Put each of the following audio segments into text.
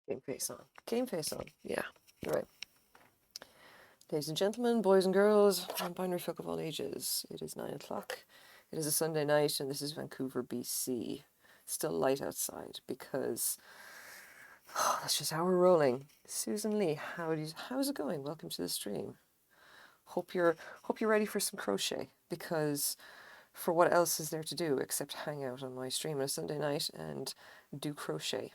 Game face on. Game face on. Yeah, you're right. Ladies and gentlemen, boys and girls, and binary folk of all ages, it is 9 o'clock. It is a Sunday night, and this is Vancouver, BC. Still light outside because that's just how we're rolling. Susan Lee, how's it going? Welcome to the stream. Hope you're ready for some crochet, because for what else is there to do except hang out on my stream on a Sunday night and do crochet?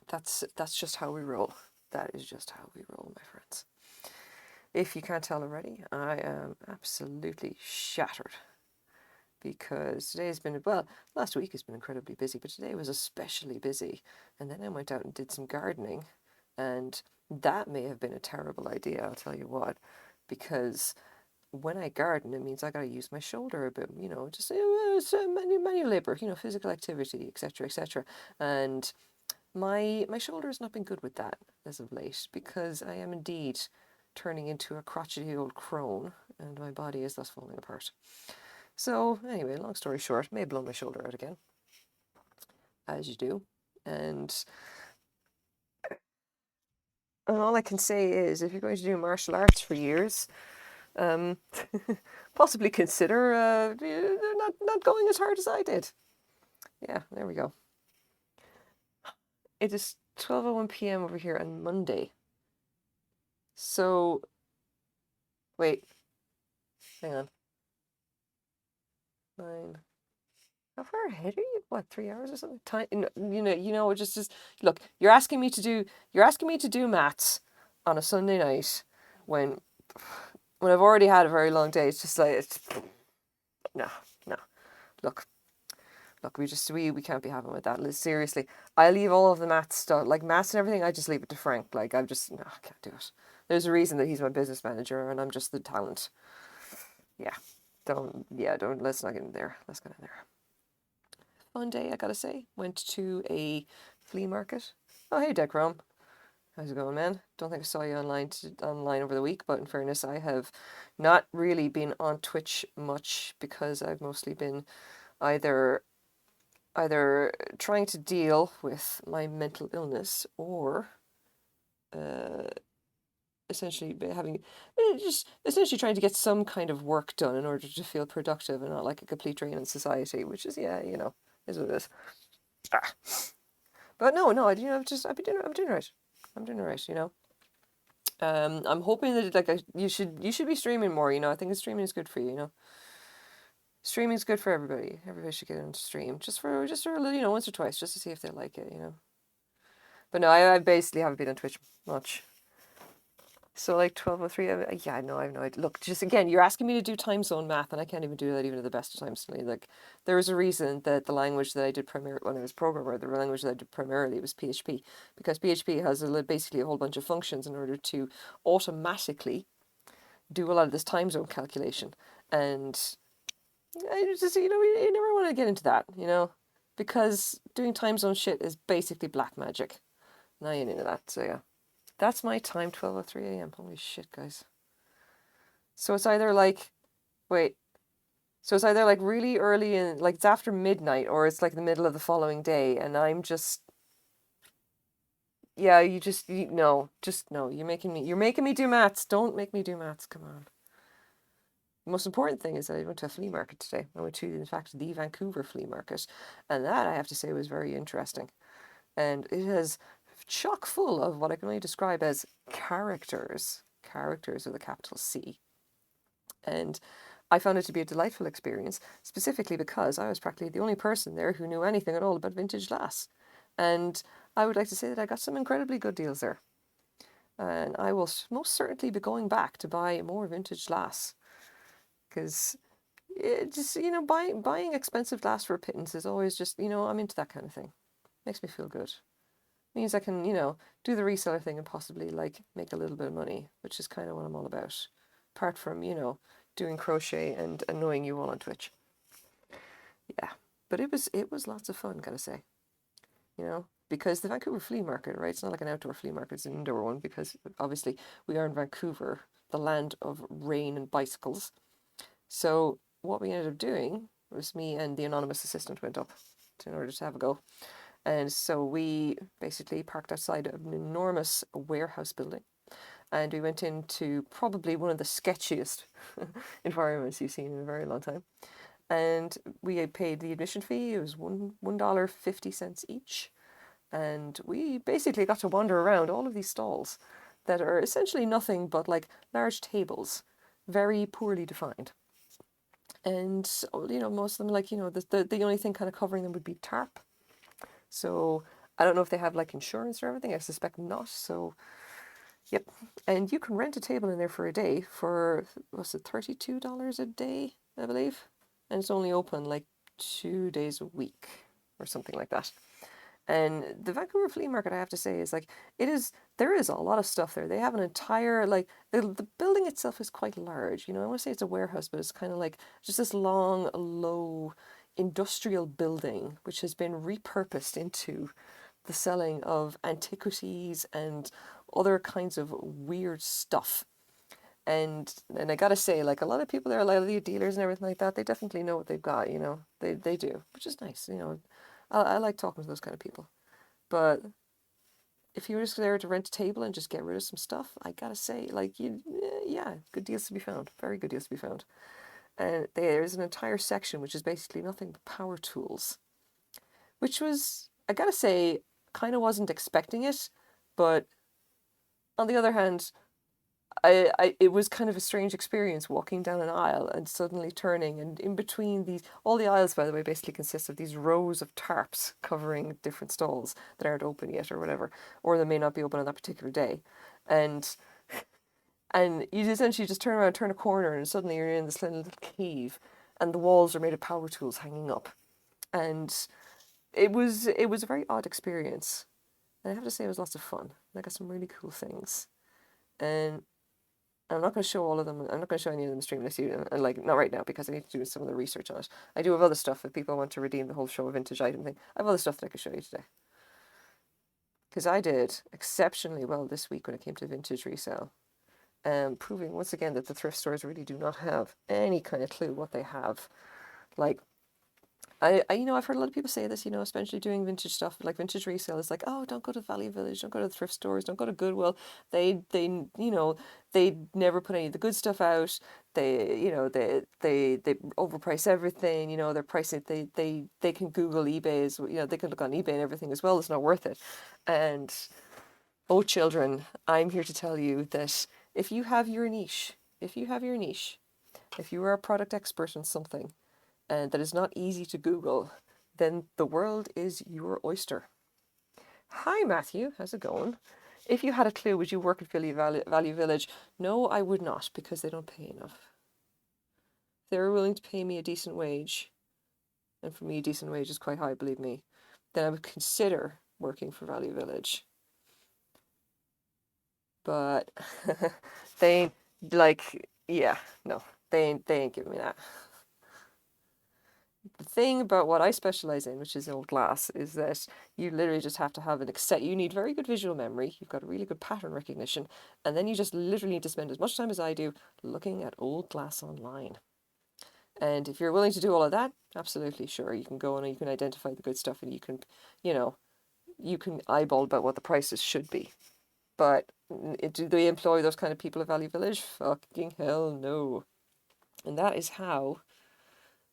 That's just how we roll. That is just how we roll, my friends. If you can't tell already, I am absolutely shattered because today has been, well, last week has been incredibly busy, but today was especially busy. And then I went out and did some gardening, and that may have been a terrible idea, I'll tell you what, because when I garden, it means I got to use my shoulder a bit, just manual labor, physical activity, etc., etc. And my shoulder has not been good with that as of late because I am indeed turning into a crotchety old crone and my body is thus falling apart. So anyway, long story short, may have blown my shoulder out again, as you do. And all I can say is, if you're going to do martial arts for years, possibly consider not going as hard as I did. Yeah, there we go. It is 12:01 p.m. over here on Monday. So, wait, hang on. 9. How far ahead are you? What, 3 hours or something? Time, just look. You're asking me to do maths on a Sunday night when I've already had a very long day. It's just like no. Look, we can't be having with that. Seriously, I leave all of the maths stuff, like maths and everything. I just leave it to Frank. Like I can't do it. There's a reason that he's my business manager and I'm just the talent. Yeah, don't. Let's not get in there. Let's get in there. Fun day, I gotta say. Went to a flea market. Oh, hey, Decrom. How's it going, man? Don't think I saw you online over the week, but in fairness, I have not really been on Twitch much because I've mostly been either trying to deal with my mental illness or essentially trying to get some kind of work done in order to feel productive and not like a complete drain on society, which is is what it is. But no, I'm doing right. I'm doing right, I'm hoping that you should be streaming more, I think streaming is good for you, Streaming is good for everybody. Everybody should get into stream just for a little, once or twice, just to see if they like it, But no, I basically haven't been on Twitch much. So like 12:03, I have no idea. Look, just again, you're asking me to do time zone math, and I can't even do that even at the best of times. Like, there was a reason that the language that I did primarily when I was programmer, the language that I did primarily was PHP, because PHP has basically a whole bunch of functions in order to automatically do a lot of this time zone calculation, and I just you never want to get into that, because doing time zone shit is basically black magic. Now you know that, so yeah. That's my time, 12:03 a.m. Holy shit, guys. So it's either like, wait. So it's either like really early in, like it's after midnight, or it's like the middle of the following day, and I'm just, yeah, no. You're making me do maths. Don't make me do maths. Come on. The most important thing is that I went to a flea market today. I went to, in fact, the Vancouver flea market, and that I have to say was very interesting. And it is chock full of what I can only describe as characters with a capital C. And I found it to be a delightful experience, specifically because I was practically the only person there who knew anything at all about vintage glass. And I would like to say that I got some incredibly good deals there. And I will most certainly be going back to buy more vintage glass. Because just, buying expensive glass for a pittance is always just, I'm into that kind of thing. Makes me feel good. Means I can, do the reseller thing and possibly like make a little bit of money, which is kind of what I'm all about. Apart from, doing crochet and annoying you all on Twitch. Yeah, but it was lots of fun, gotta say. Because the Vancouver flea market, right? It's not like an outdoor flea market; it's an indoor one because obviously we are in Vancouver, the land of rain and bicycles. So what we ended up doing was me and the anonymous assistant went up in order to have a go. And so we basically parked outside of an enormous warehouse building. And we went into probably one of the sketchiest environments you've seen in a very long time. And we paid the admission fee. It was $1.50 each. And we basically got to wander around all of these stalls that are essentially nothing but like large tables, very poorly defined. And, most of them, like, the only thing kind of covering them would be tarp. So I don't know if they have like insurance or everything. I suspect not. So, yep. And you can rent a table in there for a day for, was it $32 a day, I believe? And it's only open like 2 days a week or something like that. And the Vancouver flea market, I have to say, is like, there is a lot of stuff there. They have an entire, like, the building itself is quite large. I want to say it's a warehouse, but it's kind of like just this long, low industrial building, which has been repurposed into the selling of antiquities and other kinds of weird stuff. And I gotta say, like, a lot of people there, a lot of the dealers and everything like that, they definitely know what they've got, they do, which is nice. I like talking to those kind of people. But if you were just there to rent a table and just get rid of some stuff, I gotta say, like, yeah, good deals to be found. Very good deals to be found. And there's an entire section which is basically nothing but power tools, which was, I gotta say, kind of wasn't expecting it, but on the other hand, it was kind of a strange experience walking down an aisle and suddenly turning, and in between all the aisles, by the way, basically consist of these rows of tarps covering different stalls that aren't open yet or whatever, or they may not be open on that particular day. And you essentially just turn around, turn a corner, and suddenly you're in this little cave, and the walls are made of power tools hanging up. And it was a very odd experience. And I have to say it was lots of fun. I got some really cool things. And I'm not going to show all of them. I'm not going to show any of them in the stream unless you, like, not right now, because I need to do some of the research on it. I do have other stuff if people want to redeem the whole show a vintage item thing. I have other stuff that I could show you today. Because I did exceptionally well this week when it came to vintage resale. Proving once again that the thrift stores really do not have any kind of clue what they have. Like, I've heard a lot of people say this, especially doing vintage stuff, like vintage resale. It's like, oh, don't go to Value Village, don't go to the thrift stores, don't go to Goodwill. They never put any of the good stuff out. They overprice everything. They're pricing. They can Google eBay's. They can look on eBay and everything as well. It's not worth it. And oh, children, I'm here to tell you that if you have your niche, if you are a product expert on something, and that is not easy to Google, then the world is your oyster. Hi, Matthew. How's it going? If you had a clue, would you work at Value Village? No, I would not, because they don't pay enough. If they were willing to pay me a decent wage, and for me, a decent wage is quite high, believe me, then I would consider working for Value Village. But they ain't, like, yeah, no, they ain't giving me that. The thing about what I specialize in, which is old glass, is that you literally just have to have you need very good visual memory, you've got a really good pattern recognition, and then you just literally need to spend as much time as I do looking at old glass online. And if you're willing to do all of that, absolutely, sure, you can go and you can identify the good stuff, and you can eyeball about what the prices should be. But do they employ those kind of people at Value Village? Fucking hell no. And that is how,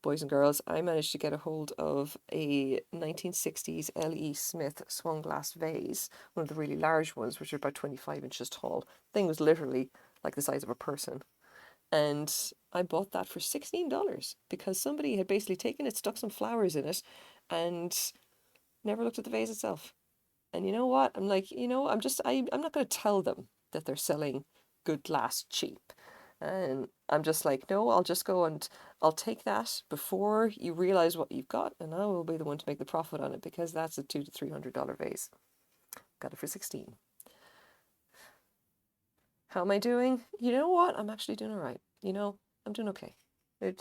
boys and girls, I managed to get a hold of a 1960s L.E. Smith swung glass vase, one of the really large ones, which are about 25 inches tall. The thing was literally like the size of a person. And I bought that for $16 because somebody had basically taken it, stuck some flowers in it, and never looked at the vase itself. And you know what? I'm like, I'm not going to tell them that they're selling good glass cheap. And I'm just like, no, I'll just go and I'll take that before you realize what you've got, and I will be the one to make the profit on it, because that's a $200 to $300 vase. Got it for 16. How am I doing? You know what? I'm actually doing all right. I'm doing okay. Okay.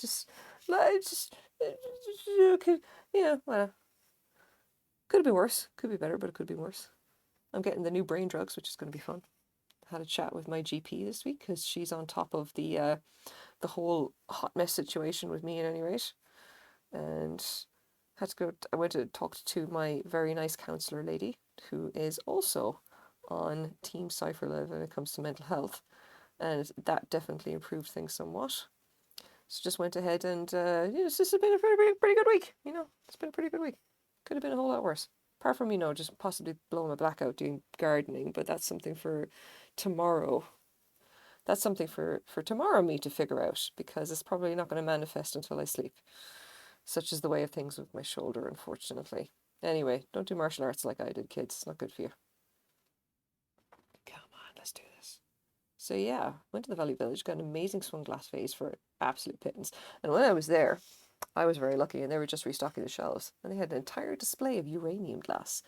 Yeah, well, could be worse. Could be better, but it could be worse. I'm getting the new brain drugs, which is going to be fun. Had a chat with my GP this week because she's on top of the whole hot mess situation with me at any rate. And I went to talk to my very nice counsellor lady, who is also on Team Cypher Live when it comes to mental health, and that definitely improved things somewhat. So just went ahead and it's just been a pretty good week. It's been a pretty good week. Could have been a whole lot worse. Apart from just possibly blowing my back out doing gardening, but that's something for tomorrow. That's something for tomorrow me to figure out, because it's probably not going to manifest until I sleep. Such is the way of things with my shoulder, unfortunately. Anyway, don't do martial arts like I did, kids. It's not good for you. Come on, let's do this. So yeah, went to the Valley Village, got an amazing swung glass vase for absolute pittance. And when I was there, I was very lucky, and they were just restocking the shelves. And they had an entire display of uranium glass.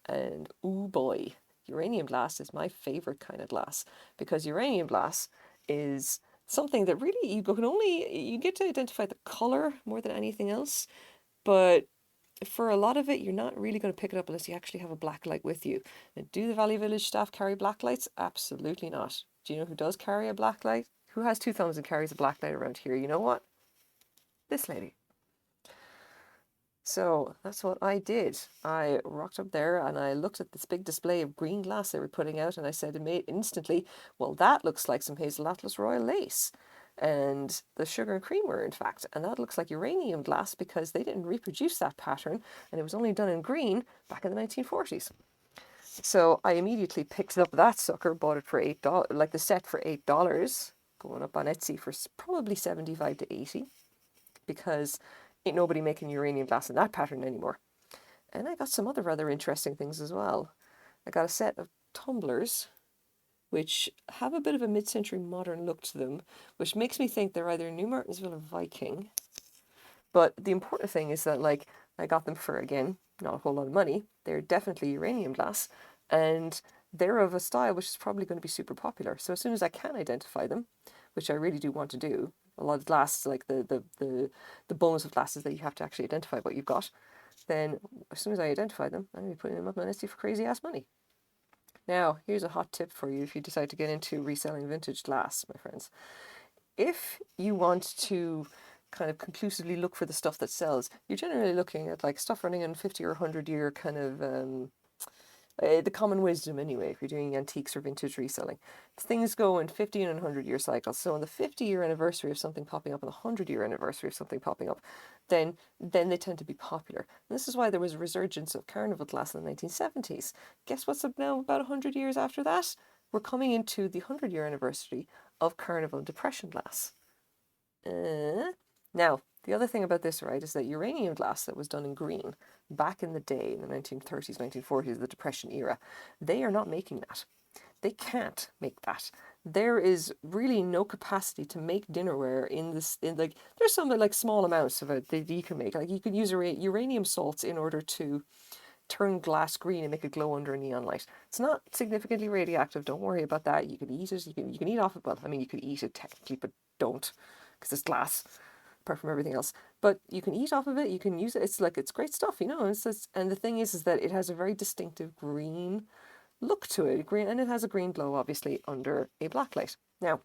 And oh boy, uranium glass is my favorite kind of glass, because uranium glass is something that really you get to identify the color more than anything else. But for a lot of it, you're not really going to pick it up unless you actually have a black light with you. And do the Valley Village staff carry black lights? Absolutely not. Do you know who does carry a black light? Who has two thumbs and carries a black light around here? You know what? This lady. So that's what I did. I rocked up there and I looked at this big display of green glass they were putting out, and I said instantly, well, that looks like some Hazel Atlas Royal lace. And the sugar and cream were, in fact, and that looks like uranium glass, because they didn't reproduce that pattern, and it was only done in green back in the 1940s. So I immediately picked up that sucker, bought it for $8, like the set for $8, going up on Etsy for probably 75 to 80, because ain't nobody making uranium glass in that pattern anymore. And I got some other rather interesting things as well. I got a set of tumblers, which have a bit of a mid-century modern look to them, which makes me think they're either New Martinsville or Viking. But the important thing is that, like, I got them for, again, not a whole lot of money. They're definitely uranium glass, and they're of a style which is probably going to be super popular. So as soon as I can identify them, which I really do want to do, a lot of glass, like the bonus of glasses that you have to actually identify what you've got, then as soon as I identify them, I'm going to be putting them up on Etsy for crazy ass money. Now, here's a hot tip for you if you decide to get into reselling vintage glass, my friends. If you want to kind of conclusively look for the stuff that sells, you're generally looking at like stuff running in 50 or 100 year kind of the common wisdom anyway, if you're doing antiques or vintage reselling. Things go in 50 and 100-year cycles. So on the 50-year anniversary of something popping up and the 100-year anniversary of something popping up, then they tend to be popular. And this is why there was a resurgence of carnival glass in the 1970s. Guess what's up now about 100 years after that? We're coming into the 100-year anniversary of carnival and depression glass. Now, the other thing about this, right, is that uranium glass that was done in green back in the day, in the 1930s, 1940s, the Depression era, they are not making that. They can't make that. There is really no capacity to make dinnerware in this. There's some like small amounts of it that you can make. Like you could use uranium salts in order to turn glass green and make it glow under a neon light. It's not significantly radioactive. Don't worry about that. You can eat it. You can eat off it. Well, I mean, you could eat it technically, but don't, because it's glass, apart from everything else. But you can eat off of it. You can use it. It's great stuff, you know. And the thing is that it has a very distinctive green look to it. Green, and it has a green glow, obviously, under a black light. Now,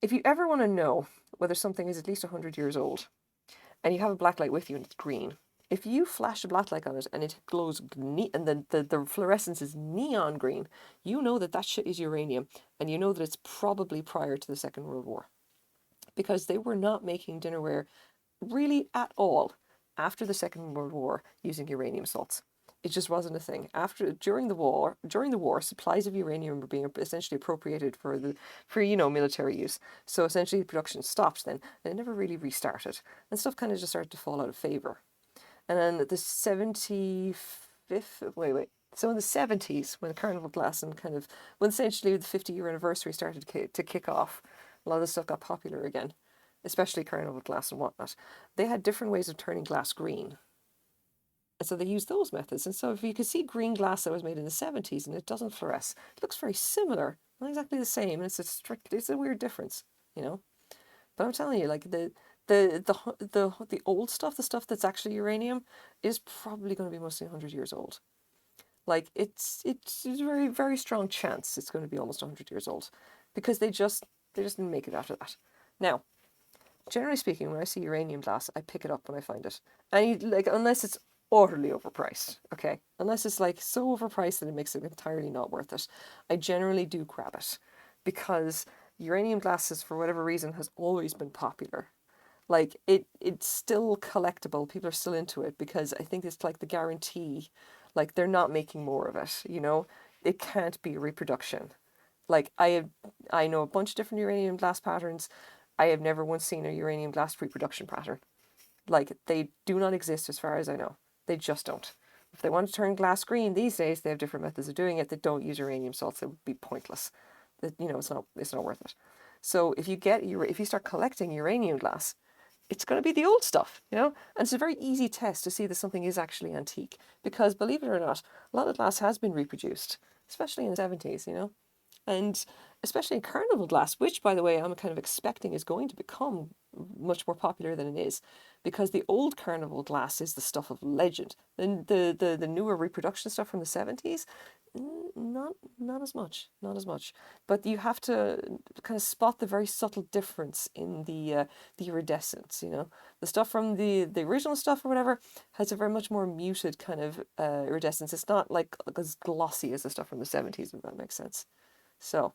if you ever want to know whether something is at least 100 years old, and you have a black light with you and it's green, if you flash a black light on it and it glows and the fluorescence is neon green, you know that shit is uranium, and you know that it's probably prior to the Second World War. Because they were not making dinnerware really at all after the Second World War using uranium salts. It just wasn't a thing. During the war, supplies of uranium were being essentially appropriated for military use. So essentially, production stopped then, and it never really restarted, and stuff kind of just started to fall out of favor. And then the 75th, So in the 70s, when Carnival Glass and when essentially the 50-year anniversary started to kick off, a lot of the stuff got popular again, especially Carnival Glass and whatnot. They had different ways of turning glass green. And so they used those methods. And so if you could see green glass that was made in the 70s and it doesn't fluoresce, it looks very similar, not exactly the same. And it's a weird difference, you know. But I'm telling you, like the old stuff, the stuff that's actually uranium, is probably going to be mostly 100 years old. Like it's a very, very strong chance it's going to be almost 100 years old, because they just didn't make it after that. Now, generally speaking, when I see uranium glass, I pick it up when I find it. And like, unless it's utterly overpriced, okay? Unless it's like so overpriced that it makes it entirely not worth it, I generally do grab it because uranium glasses, for whatever reason, has always been popular. Like it's still collectible. People are still into it because I think it's like the guarantee, like they're not making more of it, you know? It can't be a reproduction. Like I know a bunch of different uranium glass patterns. I have never once seen a uranium glass reproduction pattern. Like they do not exist as far as I know. They just don't. If they want to turn glass green these days, they have different methods of doing it that don't use uranium salts. It would be pointless. That, you know, it's not worth it. So if you start collecting uranium glass, it's going to be the old stuff, you know? And it's a very easy test to see that something is actually antique because, believe it or not, a lot of glass has been reproduced, especially in the 70s, you know? And especially in carnival glass, which, by the way, I'm kind of expecting is going to become much more popular than it is, because the old carnival glass is the stuff of legend. And the newer reproduction stuff from the 70s, not as much, not as much. But you have to kind of spot the very subtle difference in the iridescence. You know, the stuff from the original stuff or whatever has a very much more muted kind of iridescence. It's not like as glossy as the stuff from the 70s, if that makes sense. So,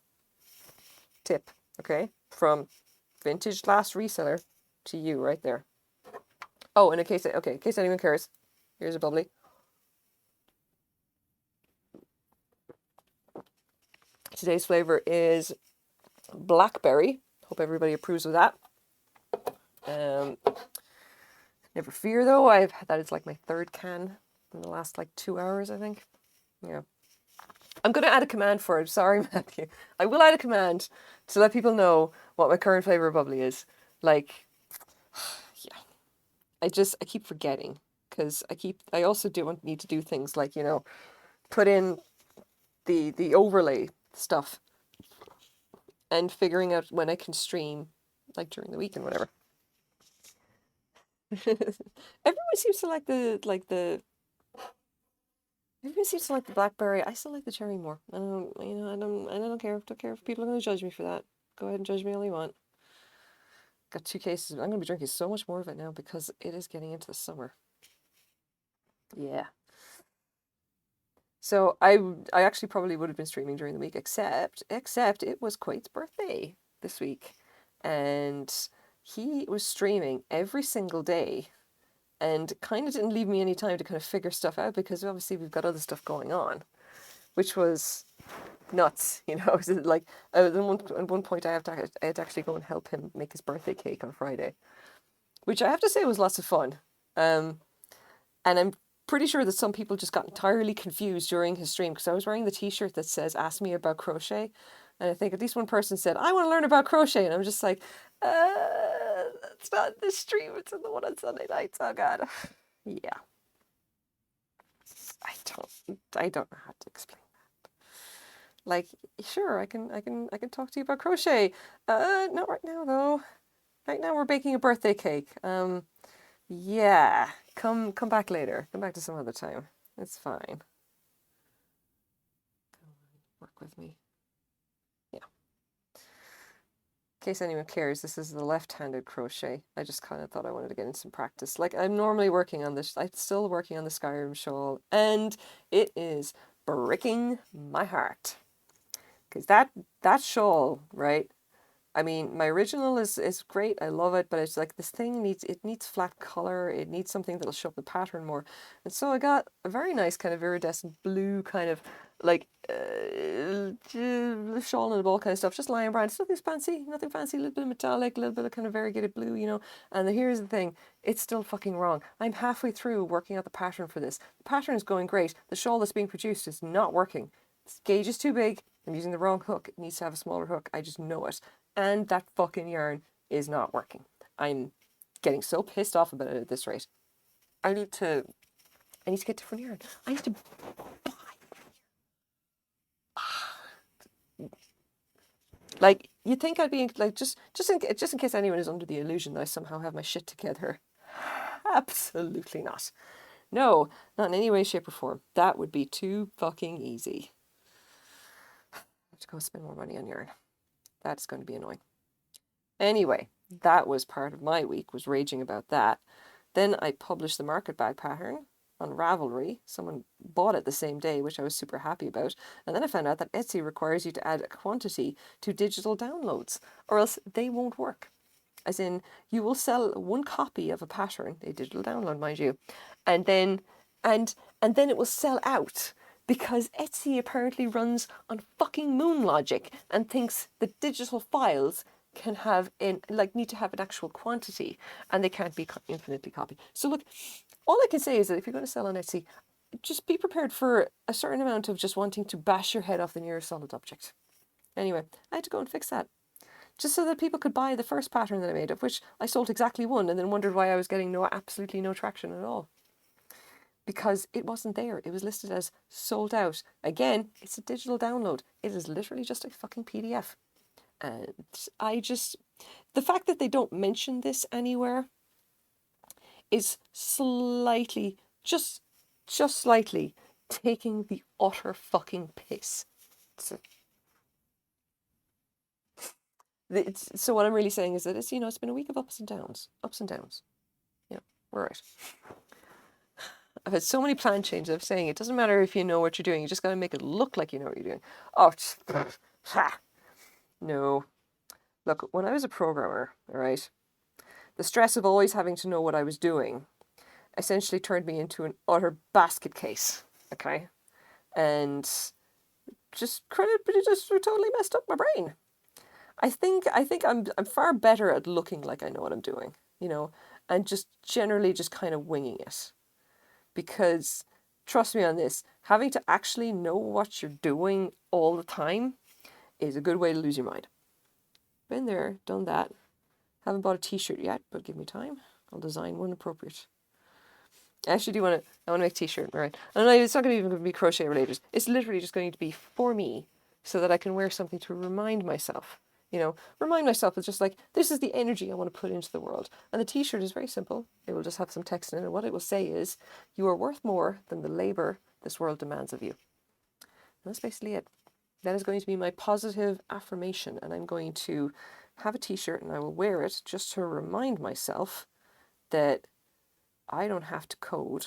tip, okay, from vintage glass reseller to you right there. Oh, and in case anyone cares, here's a bubbly. Today's flavor is blackberry. Hope everybody approves of that. Never fear though, that is like my third can in the last like 2 hours, I think. Yeah. I'm going to add a command for it. Sorry, Matthew. I will add a command to let people know what my current flavor of bubbly is. Like, yeah. I keep forgetting because I also need to do things like, you know, put in the overlay stuff and figuring out when I can stream, like during the week and whatever. Everyone seems to like the Everyone seems to like the blackberry. I still like the cherry more. I don't care. Don't care if people are going to judge me for that. Go ahead and judge me all you want. Got 2 cases. I'm going to be drinking so much more of it now because it is getting into the summer. Yeah. So I actually probably would have been streaming during the week, except it was Quaid's birthday this week, and he was streaming every single day, and kind of didn't leave me any time to kind of figure stuff out because obviously we've got other stuff going on, which was nuts, you know. Like at one point I had to actually go and help him make his birthday cake on Friday, which I have to say was lots of fun. And I'm pretty sure that some people just got entirely confused during his stream because I was wearing the t-shirt that says "Ask me about crochet," and I think at least one person said, "I want to learn about crochet," and I'm just like, it's not this stream, it's in the one on Sunday nights. Oh God. Yeah. I don't know how to explain that. Like, sure, I can talk to you about crochet. Not right now though. Right now we're baking a birthday cake. Yeah. Come back later. Come back to some other time. It's fine. Work with me. Yeah. In case anyone cares, this is the left-handed crochet. I just kind of thought I wanted to get in some practice. Like, I'm normally working on this. I'm still working on the Skyrim shawl, and it is breaking my heart. Because that shawl, right? I mean, my original is great. I love it, but it's like this thing needs flat color. It needs something that'll show up the pattern more. And so I got a very nice kind of iridescent blue kind of like shawl and a ball kind of stuff, just lying around. It's nothing fancy. A little bit of metallic, a little bit of kind of variegated blue, you know. And here's the thing, it's still fucking wrong. I'm halfway through working out the pattern for this. The pattern is going great. The shawl that's being produced is not working. This gauge is too big. I'm using the wrong hook. It needs to have a smaller hook. I just know it. And that fucking yarn is not working. I'm getting so pissed off about it at this rate. I need to get different yarn. I need to buy. Like, you'd think I'd be like just in case anyone is under the illusion that I somehow have my shit together. Absolutely not. No, not in any way, shape, or form. That would be too fucking easy. I have to go spend more money on yarn. That's going to be annoying. Anyway, that was part of my week, was raging about that. Then I published the market bag pattern on Ravelry. Someone bought it the same day, which I was super happy about. And then I found out that Etsy requires you to add a quantity to digital downloads, or else they won't work. As in, you will sell one copy of a pattern, a digital download, mind you, and then and then it will sell out because Etsy apparently runs on fucking moon logic and thinks that digital files can have need to have an actual quantity and they can't be infinitely copied. So look, all I can say is that if you're going to sell on Etsy, just be prepared for a certain amount of just wanting to bash your head off the nearest solid object. Anyway, I had to go and fix that just so that people could buy the first pattern that I made, of which I sold exactly one, and then wondered why I was getting absolutely no traction at all. Because it wasn't there. It was listed as sold out. Again, it's a digital download. It is literally just a fucking PDF. And the fact that they don't mention this anywhere is slightly, just slightly, taking the utter fucking piss. So what I'm really saying is that it's been a week of ups and downs. Yeah, we're right. I've had so many plan changes. I'm saying it doesn't matter if you know what you're doing. You just got to make it look like you know what you're doing. Oh, no. Look, when I was a programmer, all right, the stress of always having to know what I was doing essentially turned me into an utter basket case. Okay, and just totally messed up my brain. I think I'm far better at looking like I know what I'm doing, and just generally just kind of winging it. Because trust me on this, having to actually know what you're doing all the time is a good way to lose your mind. Been there, done that. Haven't bought a t-shirt yet, but give me time. I'll design one appropriate. I actually do want to. I want to make a t-shirt, right? And it's not going to be crochet related. It's literally just going to be for me, so that I can wear something to remind myself. Remind myself it's just like, this is the energy I want to put into the world. And the t-shirt is very simple. It will just have some text in it. And what it will say is, you are worth more than the labor this world demands of you. And that's basically it. That is going to be my positive affirmation. And I'm going to have a t-shirt and I will wear it just to remind myself that I don't have to code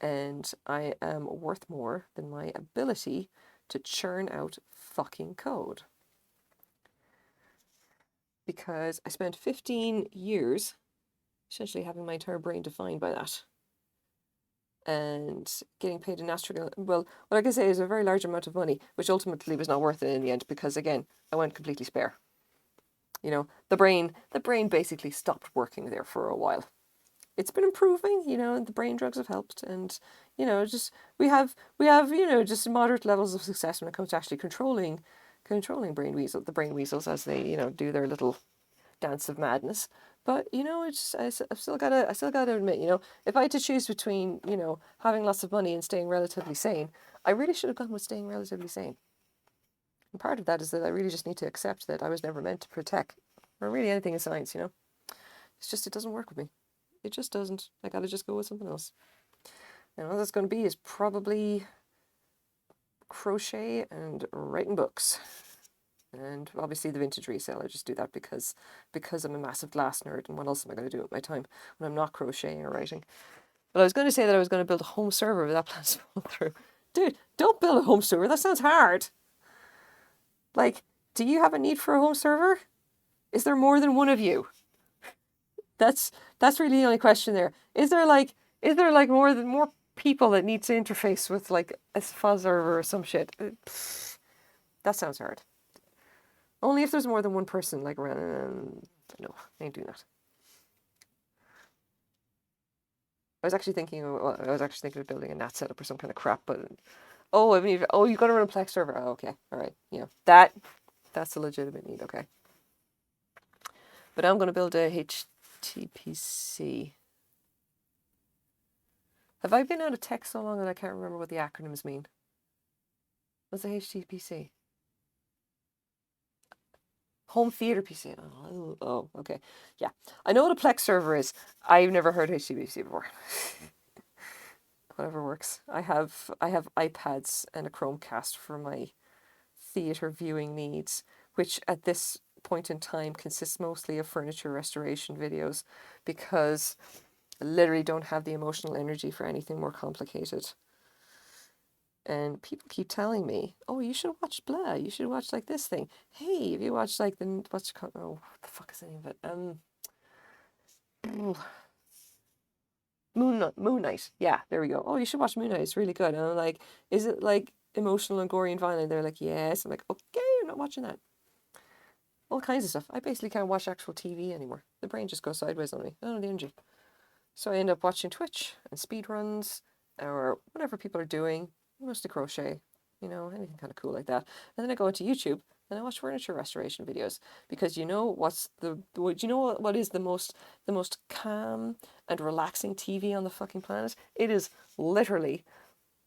and I am worth more than my ability to churn out fucking code. Because I spent 15 years essentially having my entire brain defined by that. And getting paid an astronomical, well, what I can say is a very large amount of money, which ultimately was not worth it in the end because, again, I went completely spare. The brain basically stopped working there for a while. It's been improving, and the brain drugs have helped, and just we have just moderate levels of success when it comes to actually controlling the brain weasels as they do their little dance of madness. But I've still got to admit, if I had to choose between having lots of money and staying relatively sane, I really should have gone with staying relatively sane. And part of that is that I really just need to accept that I was never meant to protect, or really anything in science. It's just, it doesn't work with me. It just doesn't. I gotta just go with something else. And what that's going to be is probably crochet and writing books. And obviously the vintage resale, I just do that because I'm a massive glass nerd, and what else am I going to do with my time when I'm not crocheting or writing? But I was going to say that I was going to build a home server, but that plan's fallen through. Dude, don't build a home server. That sounds hard. Like, do you have a need for a home server? Is there more than one of you? That's really the only question there. Is there more people that need to interface with like a fuzz server or some shit? That sounds hard. Only if there's more than one person like around. No, I ain't doing that. I was actually thinking of building a NAT setup or some kind of crap, but you got to run a Plex server. Oh, okay, all right, that's a legitimate need. Okay, but I'm going to build a HTPC. Have I been out of tech so long that I can't remember what the acronyms mean? What's a HTPC? Home theater PC. Oh, okay. Yeah. I know what a Plex server is. I've never heard HTPC before. Whatever works. I have iPads and a Chromecast for my theater viewing needs, which at this point in time consists mostly of furniture restoration videos because I literally don't have the emotional energy for anything more complicated. And people keep telling me, "Oh, you should watch blah. You should watch like this thing. Hey, if you watch like what's it called? Oh, what the fuck is the name of it? Moon Knight. Yeah, there we go. Oh, you should watch Moon Knight. It's really good." And I'm like, "Is it like emotional and gory and violent?" They're like, "Yes." I'm like, "Okay, I'm not watching that." All kinds of stuff. I basically can't watch actual TV anymore. The brain just goes sideways on me. I don't have the energy. So I end up watching Twitch and speed runs or whatever people are doing, mostly crochet, anything kind of cool like that. And then I go into YouTube and I watch furniture restoration videos because what is the most calm and relaxing TV on the fucking planet? It is literally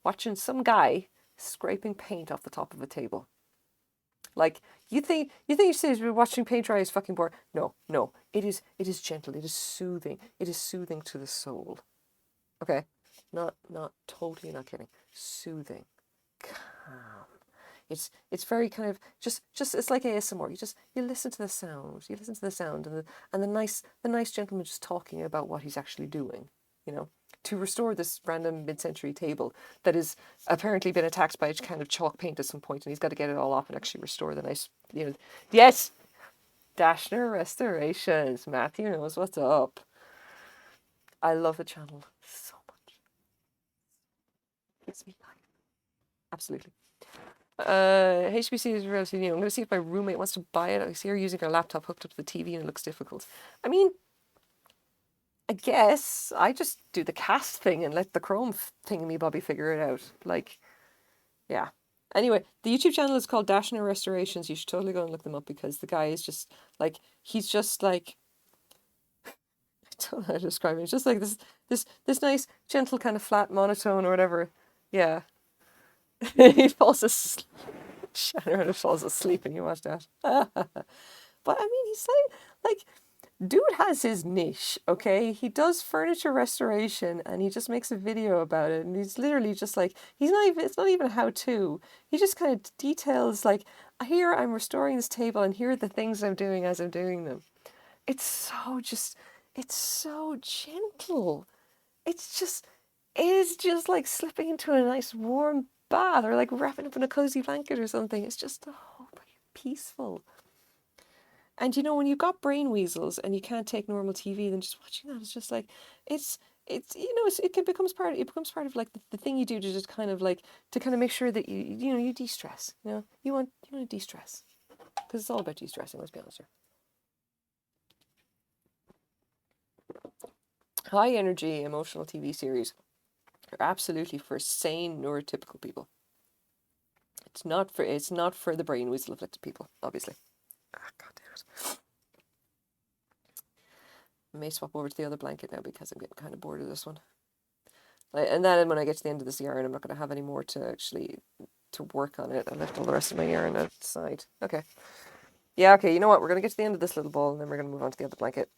watching some guy scraping paint off the top of a table. Like you say watching paint dry is fucking boring. No, no. It is gentle, it is soothing. It is soothing to the soul. Okay? Not totally not kidding. Soothing. Calm. It's very kind of just it's like ASMR. You listen to the sound. You listen to the sound and the nice gentleman just talking about what he's actually doing, to restore this random mid-century table that has apparently been attacked by a kind of chalk paint at some point, and he's got to get it all off and actually restore the nice, Yes, Dashner Restorations. Matthew knows what's up. I love the channel so much. Makes me laugh. Absolutely. HBC is relatively new. I'm going to see if my roommate wants to buy it. I see her using her laptop hooked up to the TV and it looks difficult. I mean, I guess I just do the cast thing and let the Chrome thingy-bobby figure it out. Like, yeah. Anyway, the YouTube channel is called Dashner Restorations. You should totally go and look them up because the guy is just like, he's just like, I don't know how to describe it. It's just like this nice, gentle kind of flat monotone or whatever. Yeah. He falls asleep. Shannon falls asleep and you watch that. But I mean, he's like, dude has his niche, okay? He does furniture restoration and he just makes a video about it. And he's literally just like, it's not even a how-to. He just kind of details like, here I'm restoring this table and here are the things I'm doing as I'm doing them. It's so gentle. It is just like slipping into a nice warm bath or like wrapping up in a cozy blanket or something. It's just peaceful. And when you've got brain weasels and you can't take normal TV, then just watching that is just like it becomes part of like the thing you do to just kind of like to kind of make sure that you de-stress. You want to de-stress because it's all about de-stressing. Let's be honest here. High energy emotional TV series are absolutely for sane neurotypical people. It's not for the brain weasel afflicted people, obviously. God damn it. I may swap over to the other blanket now because I'm getting kind of bored of this one. And then when I get to the end of this yarn, I'm not going to have any more to work on it. I left all the rest of my yarn outside. Okay. Yeah, okay, you know what? We're going to get to the end of this little ball and then we're going to move on to the other blanket.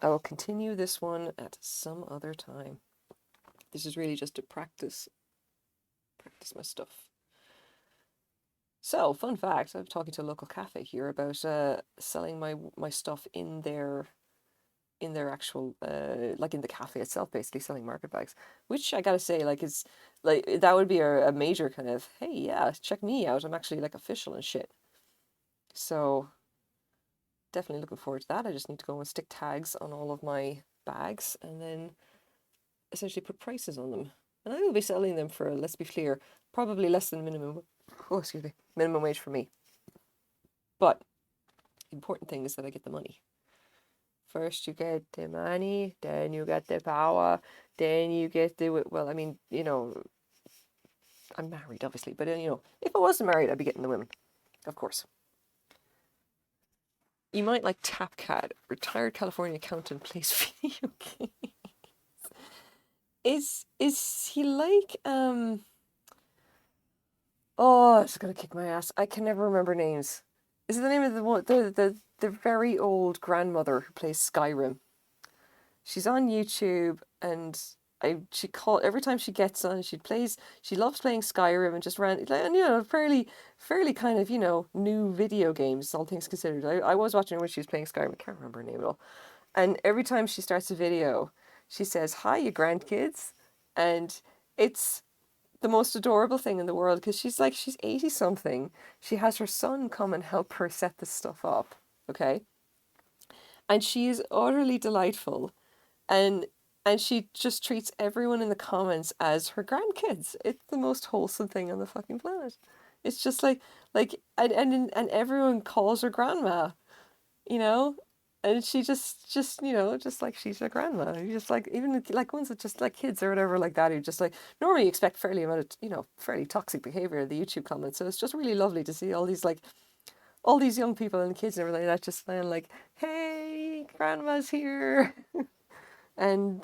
I will continue this one at some other time. This is really just to practice my stuff. So, fun fact, I'm talking to a local cafe here about selling my stuff in their actual like in the cafe itself, basically selling market bags, which I gotta say, like, is like that would be a major kind of, hey, yeah, check me out, I'm actually like official and shit. So definitely looking forward to that. I just need to go and stick tags on all of my bags and then essentially put prices on them, and I will be selling them for, let's be clear, probably less than minimum wage for me. But the important thing is that I get the money. First you get the money, then you get the power, then you get the, well, I mean, I'm married, obviously, but, if I wasn't married, I'd be getting the women, of course. You might like Tapcat, retired California accountant, plays video games. Is he like, oh, it's gonna kick my ass. I can never remember names. Is it the name of the very old grandmother who plays Skyrim? She's on YouTube, and every time she gets on, she loves playing Skyrim and just ran, and fairly kind of, new video games, all things considered. I was watching her when she was playing Skyrim. I can't remember her name at all. And every time she starts a video, she says, "Hi, you grandkids," and it's the most adorable thing in the world because she's 80 something. She has her son come and help her set this stuff up, okay? And she is utterly delightful, and she just treats everyone in the comments as her grandkids. It's the most wholesome thing on the fucking planet. It's just and everyone calls her grandma, you know, and she just like she's a grandma. You just like, even like ones that just like kids or whatever like that, who just like normally expect fairly amount of, fairly toxic behavior in the YouTube comments. So it's just really lovely to see all these young people and kids and everything like that just saying like, "Hey, grandma's here." And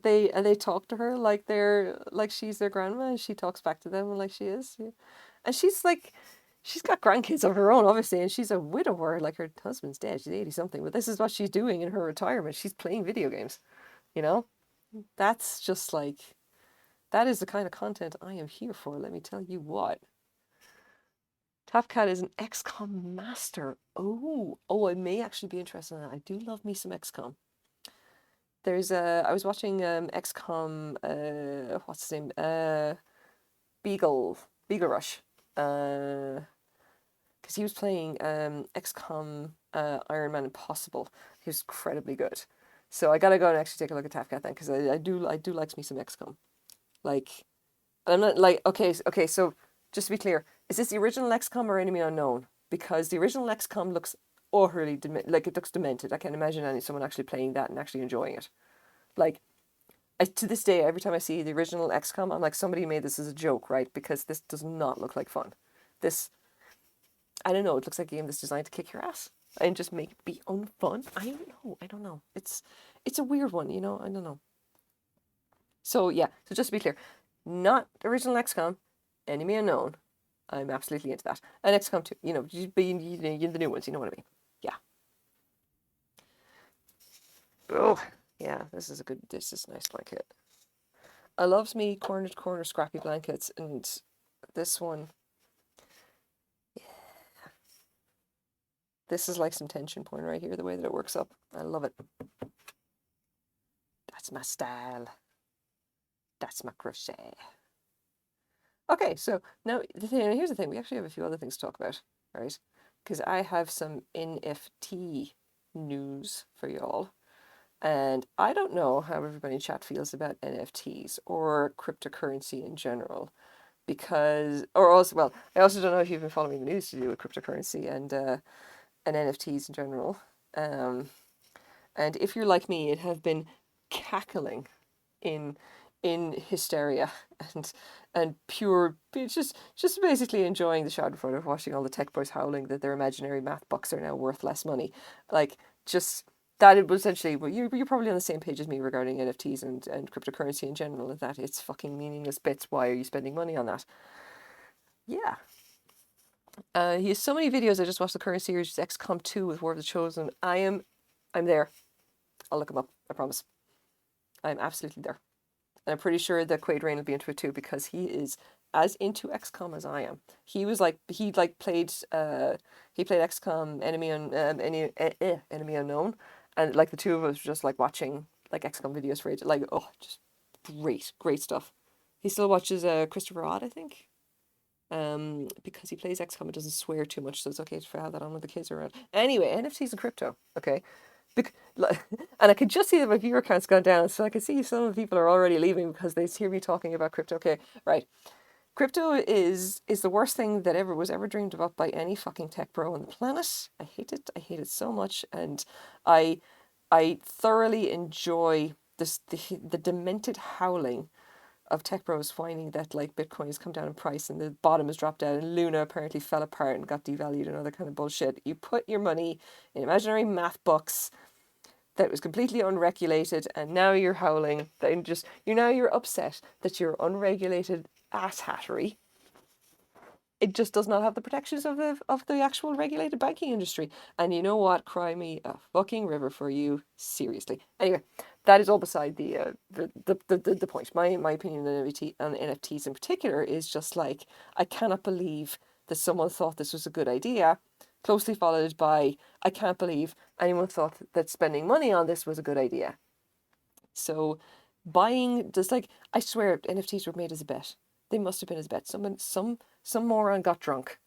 they talk to her like she's their grandma, and she talks back to them like she is. Yeah. And she's got grandkids of her own, obviously, and she's a widower. Like, her husband's dead. She's 80 something, but this is what she's doing in her retirement. She's playing video games. You know? That's just like, that is the kind of content I am here for, let me tell you what. Top Cat is an XCOM master. Oh, I may actually be interested in that. I do love me some XCOM. I was watching XCOM, what's his name? Beagle Rush. Because he was playing XCOM Iron Man Impossible. He was incredibly good. So I gotta go and actually take a look at Top Cat then, because I do like me some XCOM. Like, I'm not like, okay, so just to be clear, is this the original XCOM or Enemy Unknown? Because the original XCOM looks utterly it looks demented. I can't imagine someone actually playing that and actually enjoying it. Like, to this day, every time I see the original XCOM, I'm like, somebody made this as a joke, right? Because this does not look like fun. This, I don't know, it looks like a game that's designed to kick your ass and just make it be unfun. I don't know. It's a weird one, I don't know. So yeah, so just to be clear, not original XCOM, Enemy Unknown. I'm absolutely into that. And XCOM 2, the new ones, you know what I mean? Yeah. Oh, yeah, this is a nice blanket. I loves me corner to corner scrappy blankets, and this one, yeah. This is like some tension point right here, the way that it works up. I love it. That's my style. That's my crochet. Okay, so now here's the thing. We actually have a few other things to talk about, right? Because I have some NFT news for y'all. And I don't know how everybody in chat feels about NFTs or cryptocurrency in general. I also don't know if you've been following the news to do with cryptocurrency and NFTs in general. And if you're like me, it have been cackling in hysteria and pure, just basically enjoying the schadenfreude of watching all the tech boys howling that their imaginary math bucks are now worth less money. Like, just that it was essentially, well, you're probably on the same page as me regarding NFTs and cryptocurrency in general, that it's fucking meaningless bits. Why are you spending money on that? Yeah. He has so many videos. I just watched the current series, XCOM 2 with War of the Chosen. I'm there. I'll look him up, I promise. I'm absolutely there. And I'm pretty sure that Quaid Rain will be into it too, because he is as into XCOM as I am. He played XCOM Enemy Unknown, and like the two of us were just like watching like XCOM videos for ages. Like, oh, just great stuff. He still watches Christopher Odd, I think. Because he plays XCOM, it doesn't swear too much, so it's okay to have that on when the kids are around. Anyway, NFTs and crypto, okay? And I could just see that my viewer count's gone down, so I can see some of the people are already leaving because they hear me talking about crypto. Okay, right. Crypto is the worst thing that was ever dreamed of up by any fucking tech bro on the planet. I hate it. I hate it so much, and I thoroughly enjoy the demented howling of tech bros whining that like Bitcoin has come down in price and the bottom has dropped out and Luna apparently fell apart and got devalued and other kind of bullshit. You put your money in imaginary math books that was completely unregulated, and now you're howling that you're upset that your unregulated asshattery, it just does not have the protections of the actual regulated banking industry. And you know what? Cry me a fucking river for you. Seriously. Anyway, that is all beside the point. My opinion on NFTs in particular is just like, I cannot believe that someone thought this was a good idea, closely followed by, I can't believe anyone thought that spending money on this was a good idea. So buying, just like, I swear NFTs were made as a bet. They must have been as a bet. Some moron got drunk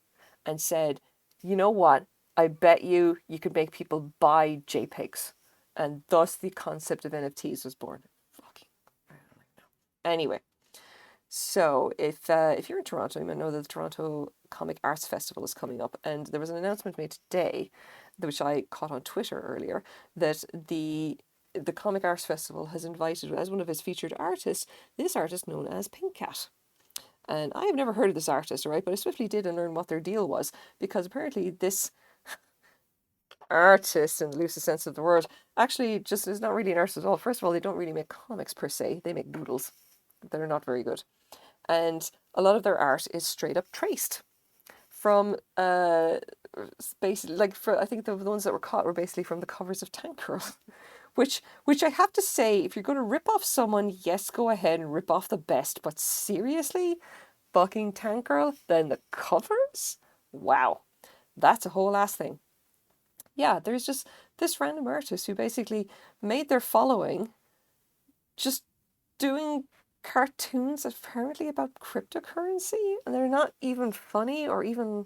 and said, you know what? I bet you could make people buy JPEGs. And thus the concept of NFTs was born. Fucking, I don't know. Anyway, so if you're in Toronto, you might know that the Toronto Comic Arts Festival is coming up, and there was an announcement made today, which I caught on Twitter earlier, that the Comic Arts Festival has invited as one of its featured artists this artist known as Pink Cat. And I have never heard of this artist, right? But I swiftly did and learn what their deal was, because apparently this artist, in the loosest sense of the word, actually just is not really an artist at all. First of all, they don't really make comics per se. They make doodles that are not very good. And a lot of their art is straight up traced from basically, like, for I think the ones that were caught were basically from the covers of Tank Girl. Which I have to say, if you're going to rip off someone, yes, go ahead and rip off the best. But seriously, fucking Tank Girl, then the covers? Wow, that's a whole ass thing. Yeah, there's just this random artist who basically made their following just doing cartoons apparently about cryptocurrency, and they're not even funny or even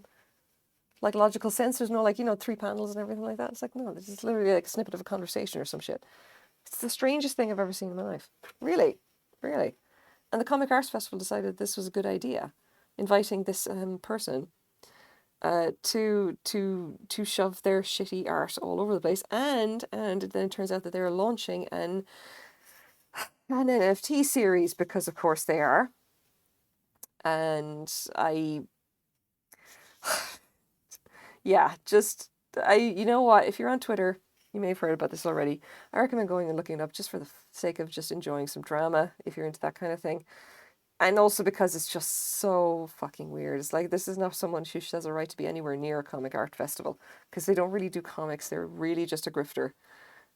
like logical sense. There's no, like, 3 panels and everything like that. It's like, no, this is literally like a snippet of a conversation or some shit. It's the strangest thing I've ever seen in my life. Really. Really. And the Comic Arts Festival decided this was a good idea, inviting this person to shove their shitty art all over the place, and then it turns out that they're launching an NFT series, because of course they are. And yeah, just, you know what, if you're on Twitter, you may have heard about this already. I recommend going and looking it up just for the sake of just enjoying some drama, if you're into that kind of thing. And also because it's just so fucking weird. It's like, this is not someone who has a right to be anywhere near a comic art festival, because they don't really do comics. They're really just a grifter.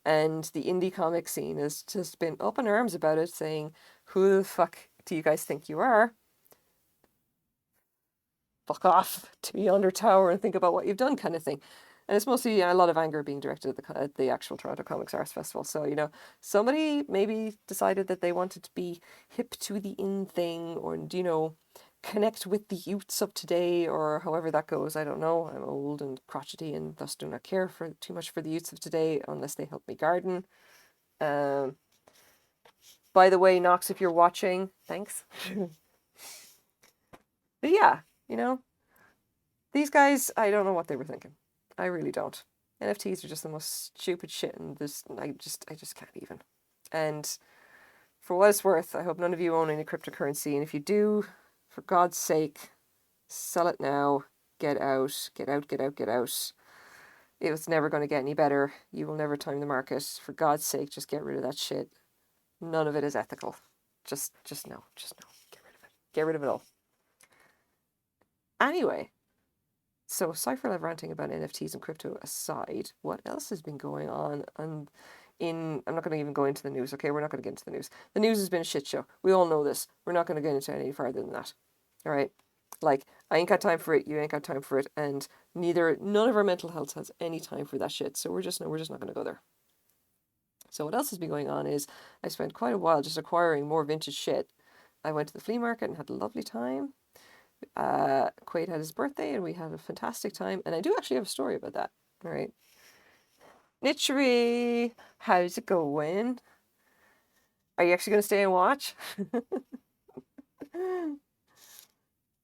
And the indie comic scene has just been up in arms about it, saying, who the fuck do you guys think you are? Fuck off to be under tower and think about what you've done, kind of thing. And it's mostly a lot of anger being directed at the actual Toronto Comics Arts Festival. So, somebody maybe decided that they wanted to be hip to the in thing, or, connect with the youths of today, or however that goes. I don't know. I'm old and crotchety and thus do not care for too much for the youths of today unless they help me garden. By the way, Knox, if you're watching, thanks. But yeah, these guys, I don't know what they were thinking. I really don't. NFTs are just the most stupid shit, and I just can't even. And for what it's worth, I hope none of you own any cryptocurrency, and if you do, for God's sake, sell it now. Get out. Get out. Get out. Get out. It's never going to get any better. You will never time the market. For God's sake, just get rid of that shit. None of it is ethical. Just no. Just no. Get rid of it. Get rid of it all. Anyway, so Cypherlev ranting about NFTs and crypto aside, what else has been going on? I'm not going to even go into the news, okay? We're not going to get into the news. The news has been a shit show. We all know this. We're not going to get into any further than that. All right? Like, I ain't got time for it. You ain't got time for it. And none of our mental health has any time for that shit. So we're just not going to go there. So what else has been going on is I spent quite a while just acquiring more vintage shit. I went to the flea market and had a lovely time. Quaid had his birthday and we had a fantastic time, and I do actually have a story about that. All right, Nitchery, how's it going? Are you actually going to stay and watch?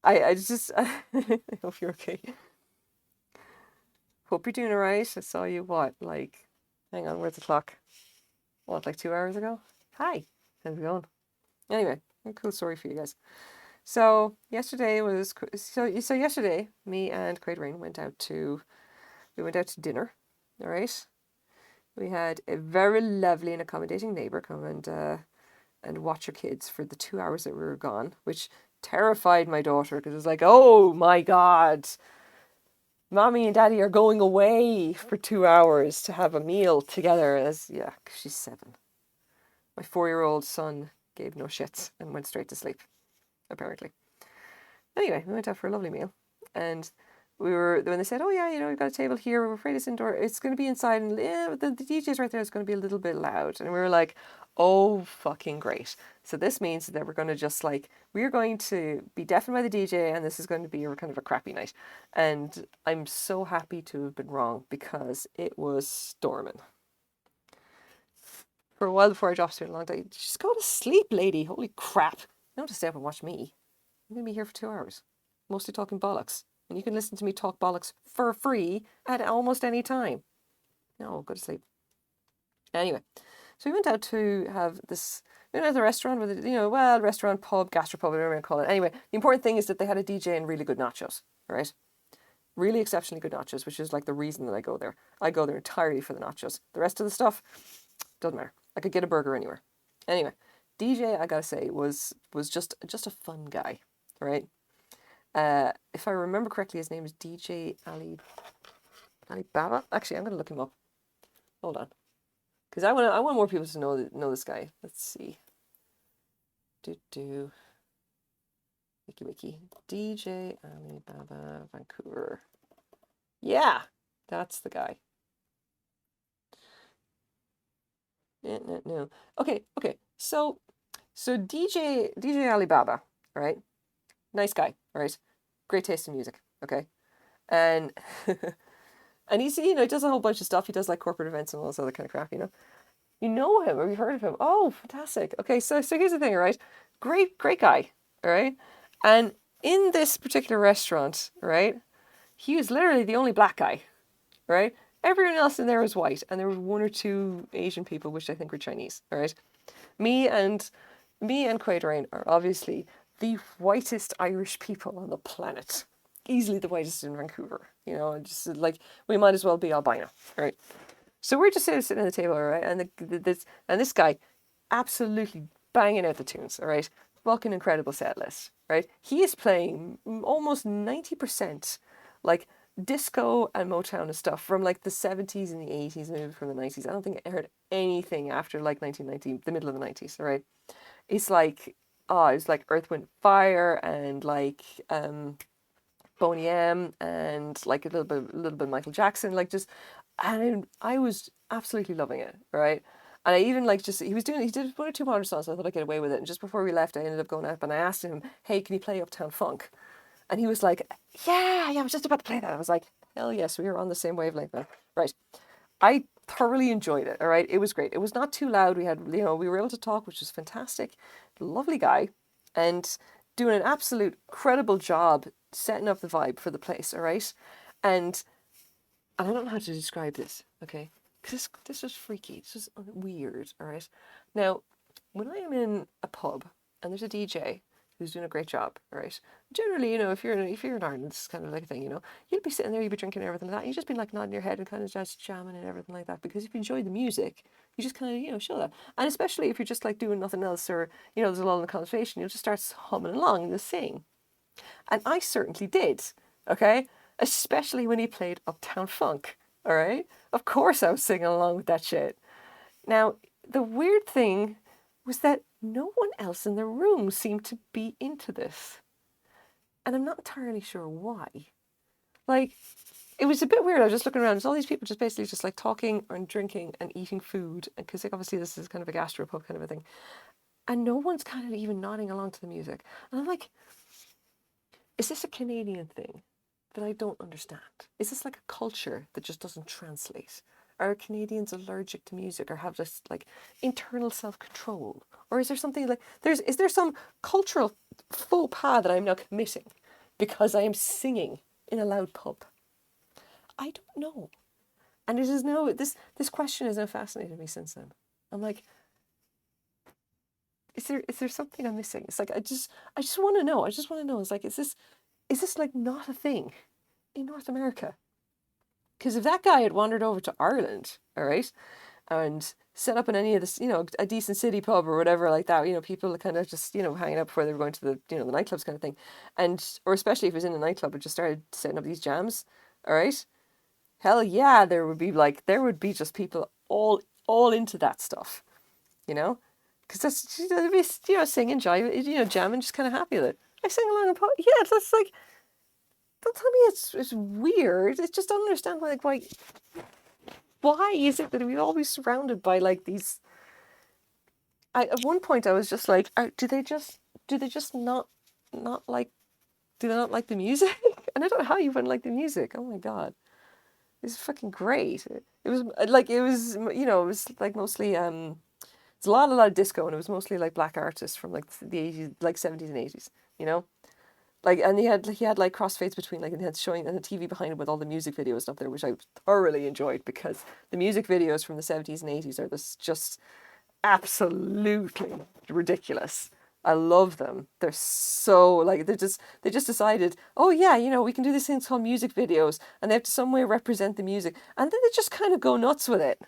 I just I hope you're okay. Hope you're doing alright. I saw you hang on, where's the clock? Like 2 hours ago? Hi, how's it going? Anyway, a cool story for you guys. So yesterday, me and Quaid Rain went out to dinner. All right, we had a very lovely and accommodating neighbor come and watch her kids for the 2 hours that we were gone, which terrified my daughter, because it was like, oh my God, Mommy and Daddy are going away for 2 hours to have a meal together. 'Cause she's 7. My 4-year-old son gave no shits and went straight to sleep, apparently. Anyway, we went out for a lovely meal, and when they said, "Oh yeah, we've got a table here. We're afraid it's indoor. It's going to be inside, and the DJ's right there. It's going to be a little bit loud." And we were like, "Oh, fucking great!" So this means that we're going to just we're going to be deafened by the DJ, and this is going to be kind of a crappy night. And I'm so happy to have been wrong because it was storming for a while before I dropped through a long day. Just go to sleep, lady. Holy crap! You don't have to stay up and watch me. I'm going to be here for 2 hours, mostly talking bollocks. And you can listen to me talk bollocks for free at almost any time. No, go to sleep. Anyway, so we went out to have this. We went out to the restaurant with restaurant, pub, gastropub, whatever you want to call it. Anyway, the important thing is that they had a DJ and really good nachos, right? Really exceptionally good nachos, which is like the reason that I go there. I go there entirely for the nachos. The rest of the stuff doesn't matter. I could get a burger anywhere. Anyway, DJ, I gotta say, was just a fun guy, right? If I remember correctly, his name is DJ Alibaba. Actually, I'm going to look him up. Hold on, because I want more people to know this guy. Let's see. Wiki. DJ Alibaba Vancouver. Yeah, that's the guy. No. Okay. So DJ Alibaba, right? Nice guy, right? Great taste in music, okay? And and he's he does a whole bunch of stuff. He does like corporate events and all this other kind of crap, You know him or you've heard of him. Oh, fantastic. Okay, so here's the thing, all right? Great guy, all right? And in this particular restaurant, right, he was literally the only black guy, right? Everyone else in there was white, and there were 1 or 2 Asian people, which I think were Chinese, all right? Me and Quadrain are obviously the whitest Irish people on the planet. Easily the whitest in Vancouver. Just we might as well be albino, right? So we're just sitting at the table, right? And this guy absolutely banging out the tunes, all right? Fucking incredible set list, right? He is playing almost 90% like disco and Motown and stuff from like the 70s and the 80s, maybe from the 90s. I don't think I heard anything after like 1990, the middle of the 90s, all right? It's like, it's like Earth, Wind, Fire and like Boney M and like a little bit of Michael Jackson, and I was absolutely loving it, right? And I even he did 1 or 2 modern songs, so I thought I'd get away with it. And just before we left, I ended up going up and I asked him, "Hey, can you play Uptown Funk?" And he was like, yeah, I was just about to play that. I was like, hell yes, we were on the same wavelength, man. Right. I thoroughly enjoyed it, all right? It was great. It was not too loud. We had, we were able to talk, which was fantastic. Lovely guy. And doing an absolute credible job setting up the vibe for the place, all right? And I don't know how to describe this, okay? Because this was freaky. This was weird, all right? Now, when I am in a pub and there's a DJ who's doing a great job, right? Generally, if you're in Ireland, it's kind of like a thing, you'll be sitting there, you'll be drinking and everything like that. You just be like nodding your head and kind of just jamming and everything like that, because if you enjoy the music, you just kind of show that. And especially if you're just like doing nothing else, or there's a lot in the conversation, you'll just start humming along and just sing. And I certainly did, okay? Especially when he played Uptown Funk, all right? Of course I was singing along with that shit. Now, the weird thing was that no one else in the room seemed to be into this. And I'm not entirely sure why. Like, it was a bit weird. I was just looking around. There's all these people just basically just like talking and drinking and eating food. Because obviously this is kind of a gastropub kind of a thing. And no one's kind of even nodding along to the music. And I'm like, is this a Canadian thing that I don't understand? Is this like a culture that just doesn't translate? Are Canadians allergic to music or have this like internal self-control? Or is there something like, is there some cultural faux pas that I'm now committing because I am singing in a loud pub? I don't know. And it is now, this question has now fascinated me since then. I'm like, is there something I'm missing? It's like, I just want to know. It's like, is this like not a thing in North America? Because if that guy had wandered over to Ireland, all right, and set up in any of this, a decent city pub or whatever like that, people are kind of just, hanging out before they were going to the, the nightclubs kind of thing. Or especially if it was in a nightclub and just started setting up these jams, all right, hell yeah, there would be just people all into that stuff, because that's, singing, jive, jamming, just kind of happy with it. I sing along and yeah, that's like, don't tell me it's weird. It's just, I don't understand why is it that we're always surrounded by like these. At one point I was just like, do they just not like, do they not like the music? And I don't know how you wouldn't like the music. Oh my God. It's fucking great. It was like, it was like mostly, it's a lot of disco, and it was mostly like black artists from like the 80s, like 70s and 80s, you know? Like, and he had like crossfades between, like, and he had showing and the TV behind him with all the music videos stuff there, which I thoroughly enjoyed, because the music videos from the 70s and 80s are just absolutely ridiculous. I love them. They're so like, they just decided, oh yeah, we can do these things called music videos, and they have to some way represent the music, and then they just kind of go nuts with it,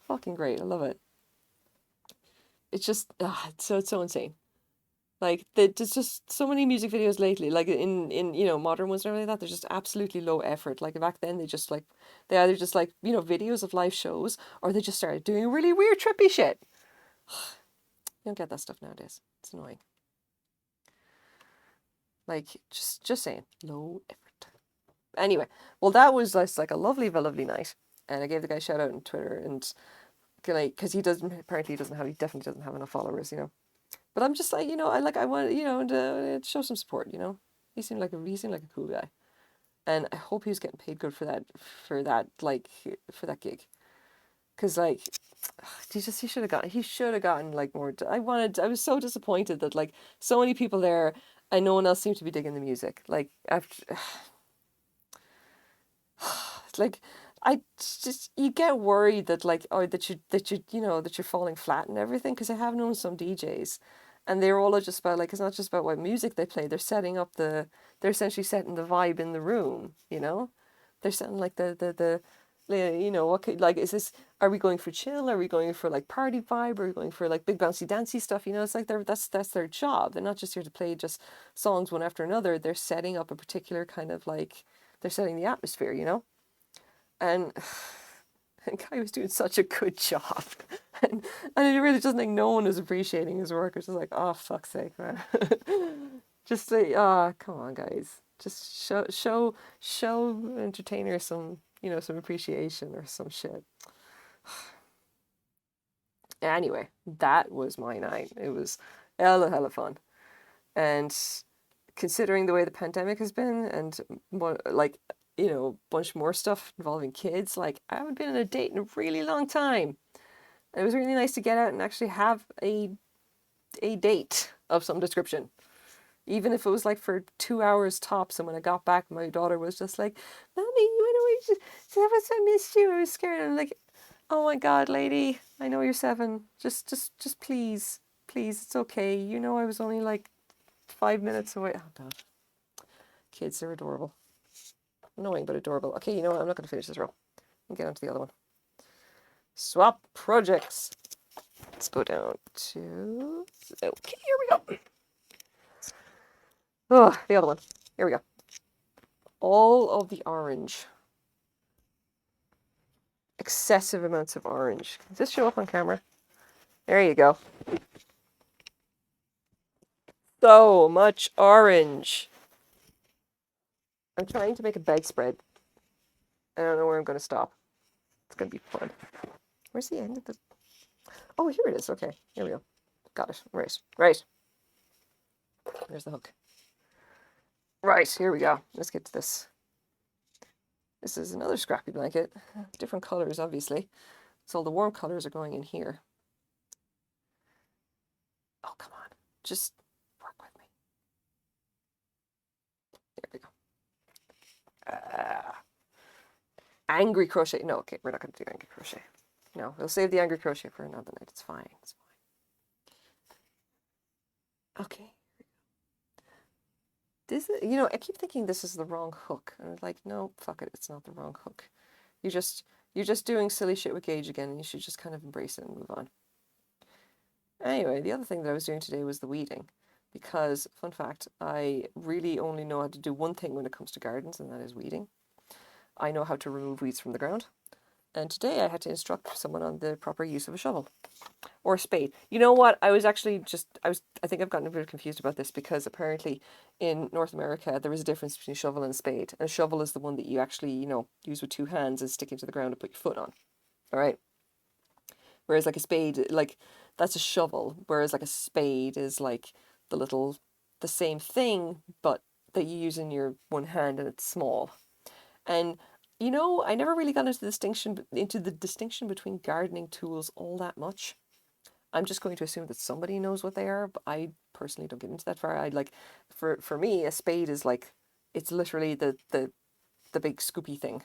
Fucking great. I love it. It's just it's so insane. Like, there's just so many music videos lately, like in modern ones and everything like that. They're just absolutely low effort. Like back then, they either just like videos of live shows, or they just started doing really weird trippy shit. You don't get that stuff nowadays. It's annoying. Like, just saying, low effort. Anyway, well, that was just like a lovely night, and I gave the guy a shout out on Twitter, and because he definitely doesn't have enough followers, But I'm just like, I want, to show some support, He seemed like a cool guy. And I hope he was getting paid good for that gig. Cause like, he should have gotten like more. I was so disappointed that like so many people there and no one else seemed to be digging the music. Like, after, like, I just, you get worried that like, or that you're falling flat and everything. Cause I have known some DJs, and they're all just about like, it's not just about what music they play. They're essentially setting the vibe in the room. They're setting like what could, like, is this, are we going for chill? Are we going for like party vibe? Are we going for like big bouncy dancey stuff? It's like that's their job. They're not just here to play just songs one after another. They're setting up a particular kind of like, they're setting the atmosphere. And the guy was doing such a good job. And it really just like no one was appreciating his work. It's just like, oh, fuck's sake, man. Just say, come on, guys. Just show entertainers some, some appreciation or some shit. Anyway, that was my night. It was hella fun. And considering the way the pandemic has been, and more, like, bunch more stuff involving kids, like, I haven't been on a date in a really long time. And it was really nice to get out and actually have a date of some description. Even if it was like for 2 hours tops, and when I got back, my daughter was just like, "Mommy, you went away. I missed you. I was scared." And I'm like, "Oh my God, lady, I know you're 7. Just please, it's okay. I was only like 5 minutes away." Oh God, kids are adorable, annoying but adorable. Okay, you know what? I'm not going to finish this row. I'll get on to the other one. Swap projects. Let's go down to. Okay, here we go. Oh, the other one. Here we go. All of the orange. Excessive amounts of orange. Does this show up on camera? There you go. So much orange. I'm trying to make a bedspread. I don't know where I'm going to stop. It's going to be fun. Where's the end of the... Oh, here it is. Okay, here we go. Got it. Right. There's the hook. Right, here we go. Let's get to this. This is another scrappy blanket. Different colors, obviously. So all the warm colors are going in here. Oh, come on. Just work with me. There we go. Angry crochet. No, okay, we're not going to do angry crochet. No, we'll save the angry crochet for another night. It's fine. Okay. This is, I keep thinking this is the wrong hook. And I'm like, no, fuck it. It's not the wrong hook. You're just doing silly shit with gauge again, and you should just kind of embrace it and move on. Anyway, the other thing that I was doing today was the weeding. Because, fun fact, I really only know how to do one thing when it comes to gardens, and that is weeding. I know how to remove weeds from the ground. And today I had to instruct someone on the proper use of a shovel or a spade. You know what? I think I've gotten a bit confused about this because apparently in North America there is a difference between a shovel and a spade. And a shovel is the one that you actually, use with two hands and stick into the ground and put your foot on. All right. Whereas like a spade, like that's a shovel. Whereas like a spade is like the same thing, but that you use in your one hand and it's small. And I never really got into the distinction between gardening tools all that much. I'm just going to assume that somebody knows what they are, but I personally don't get into that far. I'd like, for me, a spade is like, it's literally the big scoopy thing,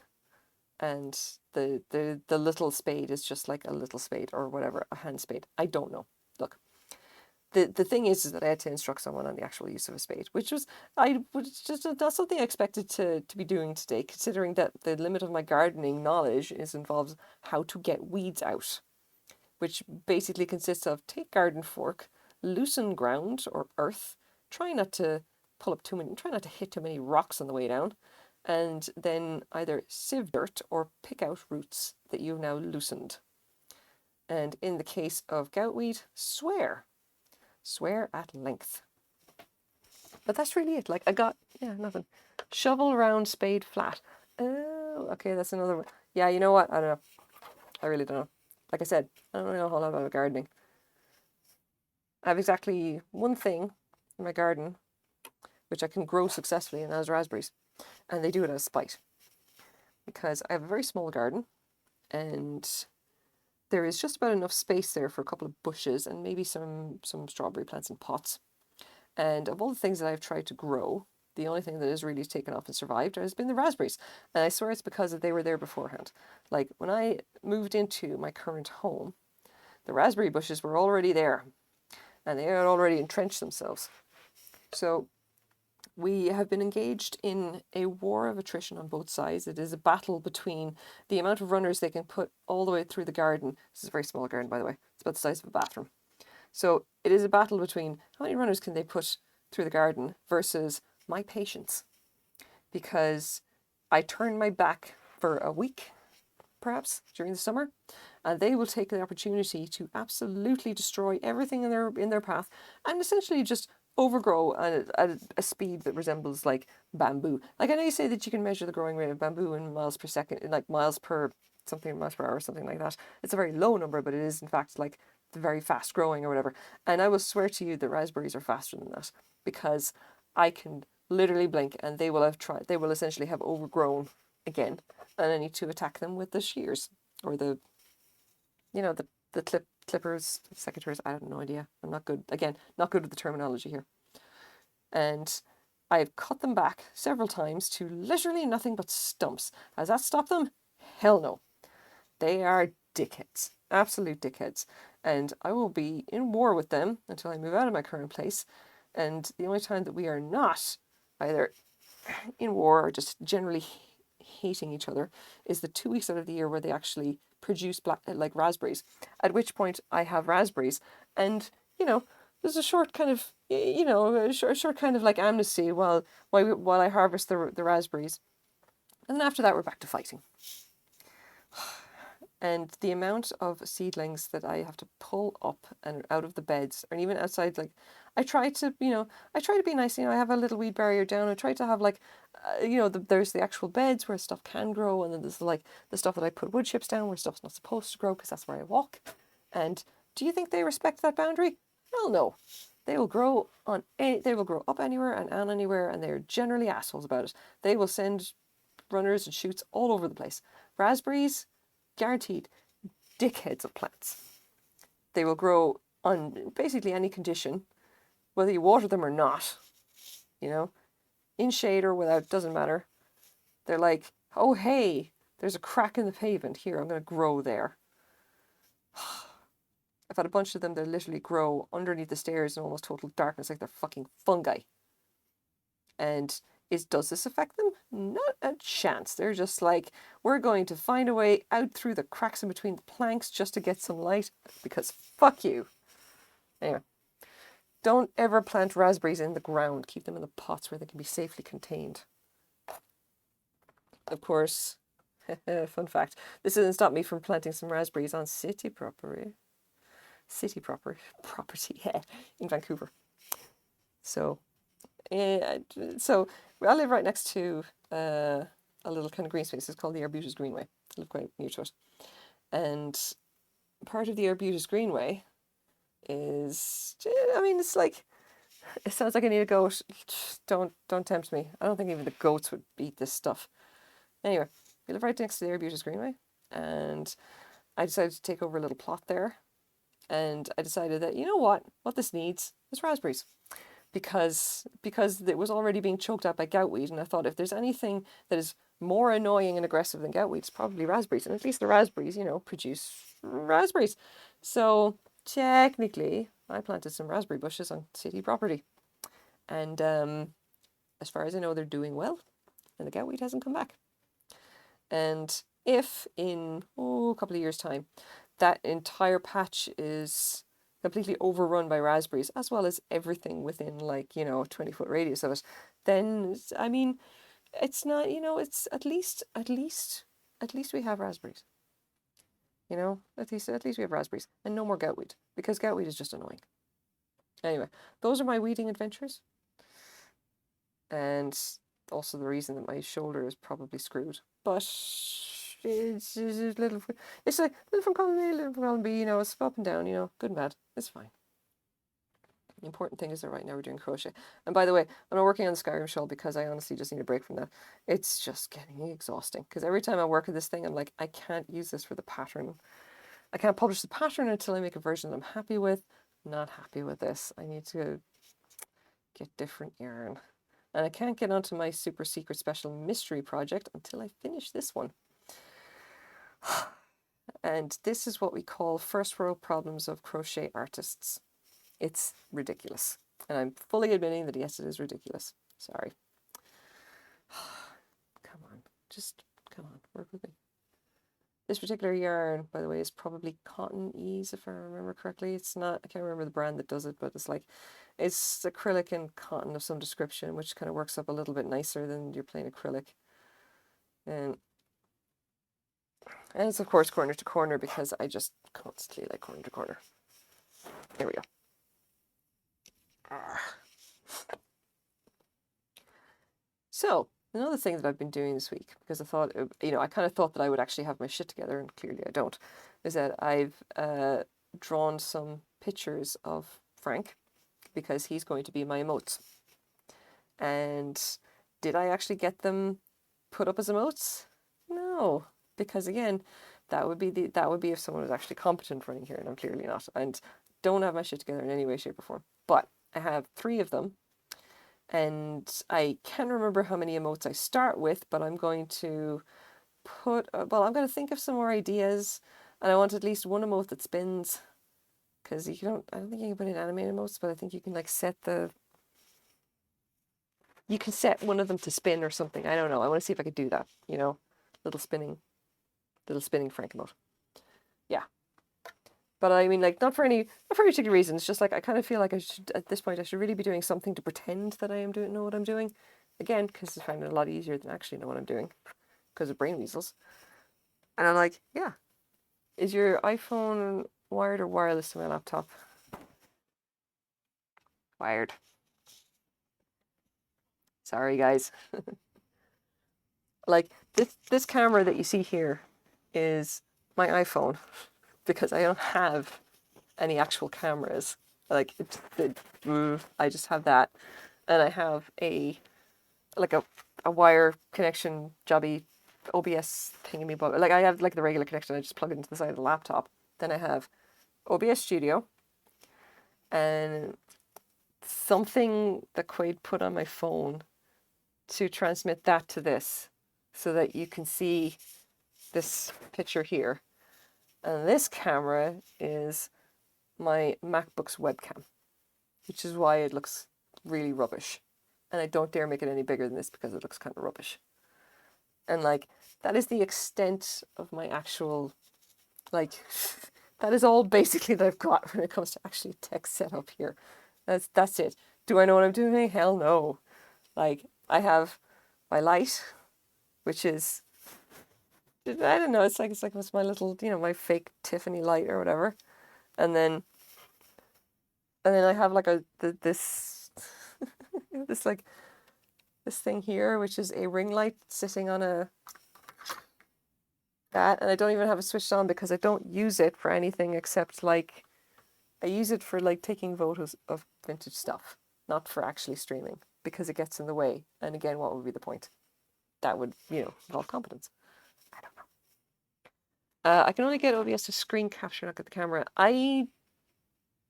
and the little spade is just like a little spade or whatever, a hand spade. I don't know. Look, the thing is that I had to instruct someone on the actual use of a spade, which was that's something I expected to be doing today, considering that the limit of my gardening knowledge involves how to get weeds out, which basically consists of take garden fork, loosen ground or earth, try not to try not to hit too many rocks on the way down, and then either sieve dirt or pick out roots that you've now loosened. And in the case of goutweed, swear at length. But that's really it. Like I got, nothing. Shovel round, spade flat. Oh, okay, that's another one. Yeah, you know what? I don't know. I really don't know. Like I said, I don't know a whole lot about gardening. I have exactly one thing in my garden which I can grow successfully, and that is raspberries. And they do it out of spite. Because I have a very small garden, and there is just about enough space there for a couple of bushes and maybe some strawberry plants in pots. And of all the things that I've tried to grow, the only thing that has really taken off and survived has been the raspberries. And I swear it's because they were there beforehand. Like when I moved into my current home, the raspberry bushes were already there and they had already entrenched themselves. So we have been engaged in a war of attrition on both sides. It is a battle between the amount of runners they can put all the way through the garden. This is a very small garden, by the way. It's about the size of a bathroom. So it is a battle between how many runners can they put through the garden versus my patience. Because I turn my back for a week, perhaps, during the summer, and they will take the opportunity to absolutely destroy everything in their path and essentially just overgrow at a speed that resembles like bamboo. Like I know you say that you can measure the growing rate of bamboo in miles per second, like miles per hour or something like that. It's a very low number, but it is in fact like the very fast growing or whatever. And I will swear to you that raspberries are faster than that because I can literally blink and they will essentially have overgrown again, and I need to attack them with the shears or the clippers, secateurs. I have no idea. I'm not good. Again, not good with the terminology here. And I've cut them back several times to literally nothing but stumps. Has that stopped them? Hell no. They are dickheads. Absolute dickheads. And I will be in war with them until I move out of my current place. And the only time that we are not either in war or just generally hating each other is the 2 weeks out of the year where they actually produce like raspberries, at which point I have raspberries, and there's a short kind of short kind of like amnesty while I harvest the raspberries, and then after that we're back to fighting. And the amount of seedlings that I have to pull up and out of the beds, and even outside, like I try to be nice. I have a little weed barrier down. I try to have like, there's the actual beds where stuff can grow, and then there's like the stuff that I put wood chips down where stuff's not supposed to grow because that's where I walk. And do you think they respect that boundary? Hell no. They will grow up anywhere and on anywhere, and they're generally assholes about it. They will send runners and shoots all over the place. Raspberries, guaranteed, dickheads of plants. They will grow on basically any condition, whether you water them or not, in shade or without, doesn't matter. They're like, oh hey, there's a crack in the pavement, here, I'm going to grow there. I've had a bunch of them that literally grow underneath the stairs in almost total darkness, like they're fucking fungi. And does this affect them? Not a chance. They're just like, we're going to find a way out through the cracks in between the planks just to get some light, because fuck you. Anyway, don't ever plant raspberries in the ground. Keep them in the pots where they can be safely contained. Of course, Fun fact. This doesn't stop me from planting some raspberries on city property. Property in Vancouver. So, so I live right next to a little kind of green space. It's called the Arbutus Greenway. I live quite near to it. And part of the Arbutus Greenway is, I mean, it's like, it sounds like I need a goat. Don't tempt me. I don't think even the goats would eat this stuff. Anyway, we live right next to the Arbutus Greenway, and I decided to take over a little plot there. And I decided that, you know what this needs is raspberries. Because it was already being choked out by goutweed, and I thought if there's anything that is more annoying and aggressive than goutweed, it's probably raspberries. And at least the raspberries, produce raspberries. So technically, I planted some raspberry bushes on city property. And as far as I know, they're doing well, and the goutweed hasn't come back. And if in a couple of years' time, that entire patch is completely overrun by raspberries, as well as everything within 20-foot radius of it, then I mean, it's not, it's at least we have raspberries. At least we have raspberries and no more goutweed, because goutweed is just annoying. Anyway, those are my weeding adventures, and also the reason that my shoulder is probably screwed. But it's a little. It's like little from column A, little from column B. It's up and down. Good and bad. It's fine. The important thing is that right now we're doing crochet. And by the way, I'm not working on the Skyrim shawl because I honestly just need a break from that. It's just getting exhausting. Because every time I work at this thing, I'm like, I can't use this for the pattern. I can't publish the pattern until I make a version that I'm happy with. Not happy with this. I need to get different yarn. And I can't get onto my super secret special mystery project until I finish this one. And this is what we call first world problems of crochet artists. It's ridiculous. And I'm fully admitting that yes, it is ridiculous. Sorry. Come on. Just come on. Work with me. This particular yarn, by the way, is probably Cotton Ease, if I remember correctly. It's not, I can't remember the brand that does it, but it's acrylic and cotton of some description, which kind of works up a little bit nicer than your plain acrylic. And it's, of course, corner to corner, because I just constantly like corner to corner. There we go. So, another thing that I've been doing this week, because I thought, I kind of thought that I would actually have my shit together, and clearly I don't, is that I've drawn some pictures of Frank, because he's going to be my emotes. And did I actually get them put up as emotes? No, because again, that would be if someone was actually competent running here, and I'm clearly not, and don't have my shit together in any way, shape, or form. But I have 3 of them, and I can't remember how many emotes I start with, but I'm going to I'm going to think of some more ideas, and I want at least one emote that spins, because I don't think you can put in animated emotes, but I think you can you can set one of them to spin or something. I don't know. I want to see if I could do that, little spinning Frank emote. Yeah. But I mean, not for any particular reason. It's just I kind of feel like I should, at this point, I should really be doing something to pretend that I know what I'm doing. Again, because I find it a lot easier than actually know what I'm doing, because of brain weasels. And I'm like, yeah. Is your iPhone wired or wireless to my laptop? Wired. Sorry, guys. This camera that you see here is my iPhone, because I don't have any actual cameras. I just have that, and I have a wire connection jobby OBS thingy-bobby. I have the regular connection. I just plug it into the side of the laptop. Then I have OBS Studio and something that Quaid put on my phone to transmit that to this, so that you can see this picture here. And this camera is my MacBook's webcam, which is why it looks really rubbish. And I don't dare make it any bigger than this, because it looks kind of rubbish. And that is the extent of my actual, that is all basically that I've got when it comes to actually tech setup here. That's it. Do I know what I'm doing? Hell no. I have my light, which is I don't know. It's like it's my little, my fake Tiffany light or whatever, and then I have like this this like this thing here, which is a ring light sitting on that, and I don't even have it switched on because I don't use it for anything except like I use it for like taking photos of vintage stuff, not for actually streaming because it gets in the way. And again, what would be the point? That would, involve competence. I don't know. I can only get OBS to screen capture, not get the camera. I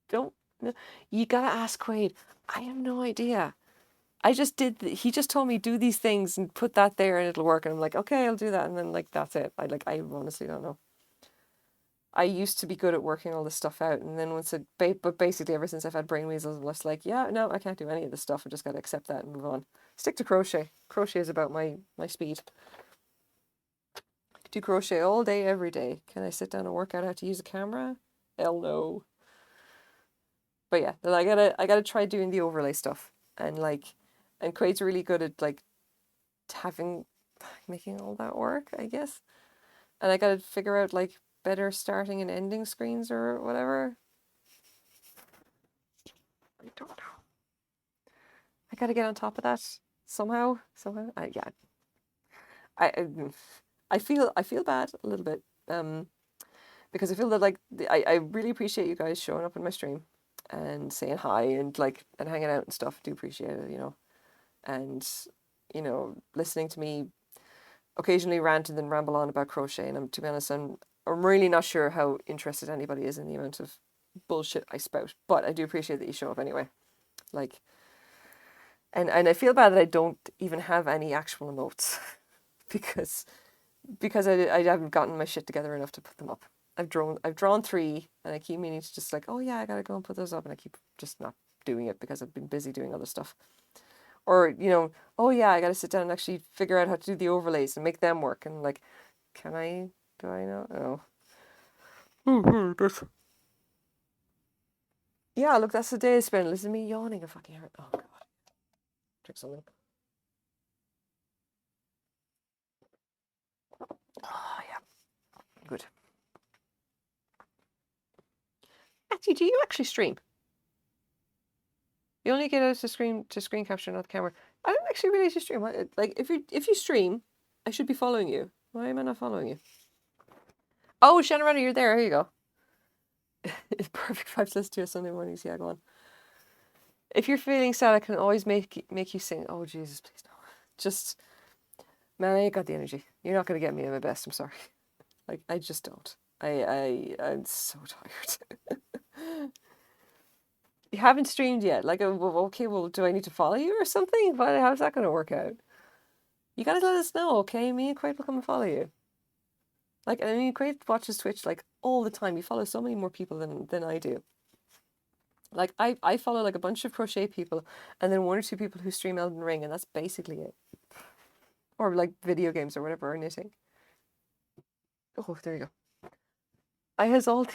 don't know. You gotta ask Quaid. I have no idea. I just did. He just told me do these things and put that there and it'll work. And I'm like, okay, I'll do that. And then like that's it. I honestly don't know. I used to be good at working all this stuff out, and then but basically ever since I've had brain weasels, I'm just like, yeah, no, I can't do any of this stuff. I just got to accept that and move on. Stick to crochet. Crochet is about my speed. I could do crochet all day, every day. Can I sit down and work out how to use a camera? Hell no. But yeah, then I gotta try doing the overlay stuff, and Quaid's really good at like making all that work, I guess. And I gotta figure out like better starting and ending screens or whatever. I don't know. I gotta get on top of that somehow. Yeah. I feel bad a little bit. Because I feel that like I really appreciate you guys showing up in my stream and saying hi and and hanging out and stuff. I do appreciate it, and listening to me occasionally rant and then ramble on about crochet. And to be honest, I'm really not sure how interested anybody is in the amount of bullshit I spout, but I do appreciate that you show up anyway. And I feel bad that I don't even have any actual emotes because I haven't gotten my shit together enough to put them up. I've drawn 3 and I keep meaning to just like, oh yeah, I gotta go and put those up, and I keep just not doing it because I've been busy doing other stuff. Or, oh yeah, I gotta sit down and actually figure out how to do the overlays and make them work. And like, do I know? Oh, yeah, look, that's the day I spent. Listen to me yawning a fucking heart. Oh god. Drink something. Oh yeah. Good. Actually, do you actually stream? You only get out to screen capture, not the camera. I don't actually really stream. Like if you stream, I should be following you. Why am I not following you? Oh, Shannon Runner, you're there. Here you go. It's perfect vibes list to your Sunday mornings. Yeah, go on. If you're feeling sad, I can always make you sing. Oh Jesus, please no. Just, man, I ain't got the energy. You're not gonna get me at my best. I'm sorry. Like I just don't. I'm so tired. You haven't streamed yet. Like, okay, well, do I need to follow you or something? How's that gonna work out? You gotta let us know, okay? Me and Quaid will come and follow you. Like, I mean, Quaid watches Twitch like all the time. You follow so many more people than I do. Like, I follow like a bunch of crochet people and then 1 or 2 people who stream Elden Ring, and that's basically it. Or like video games or whatever, or knitting. Oh, there you go. I has all the...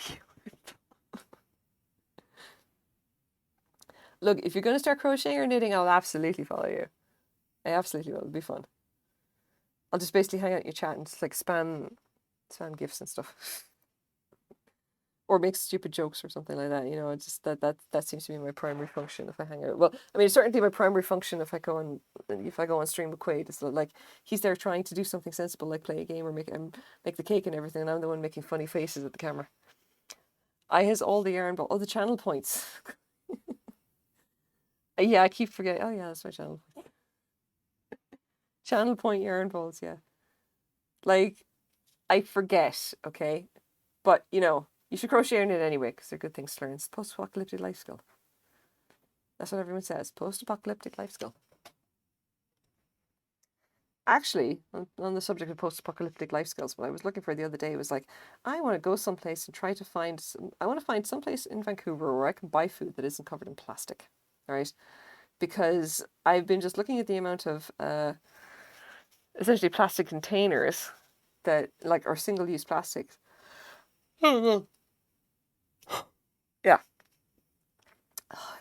Look, if you're going to start crocheting or knitting, I'll absolutely follow you. I absolutely will. It'll be fun. I'll just basically hang out in your chat and just like spam gifts and stuff. Or make stupid jokes or something like that. It's just that seems to be my primary function if I hang out. Well, I mean, it's certainly my primary function if I go on stream with Quaid. It's like he's there trying to do something sensible, like play a game or make the cake and everything, and I'm the one making funny faces at the camera. I has all the yarn, but all the channel points. Yeah, I keep forgetting. Oh yeah, that's my channel. Channel point yarn balls, yeah. Like, I forget, okay? But, you should crochet or knit anyway, because they're good things to learn. It's post-apocalyptic life skill. That's what everyone says. Post-apocalyptic life skill. Actually, on the subject of post-apocalyptic life skills, what I was looking for the other day was like, I want to go someplace and try to find I want to find someplace in Vancouver where I can buy food that isn't covered in plastic, all right? Because I've been just looking at the amount of essentially plastic containers that like are single-use plastics. Yeah.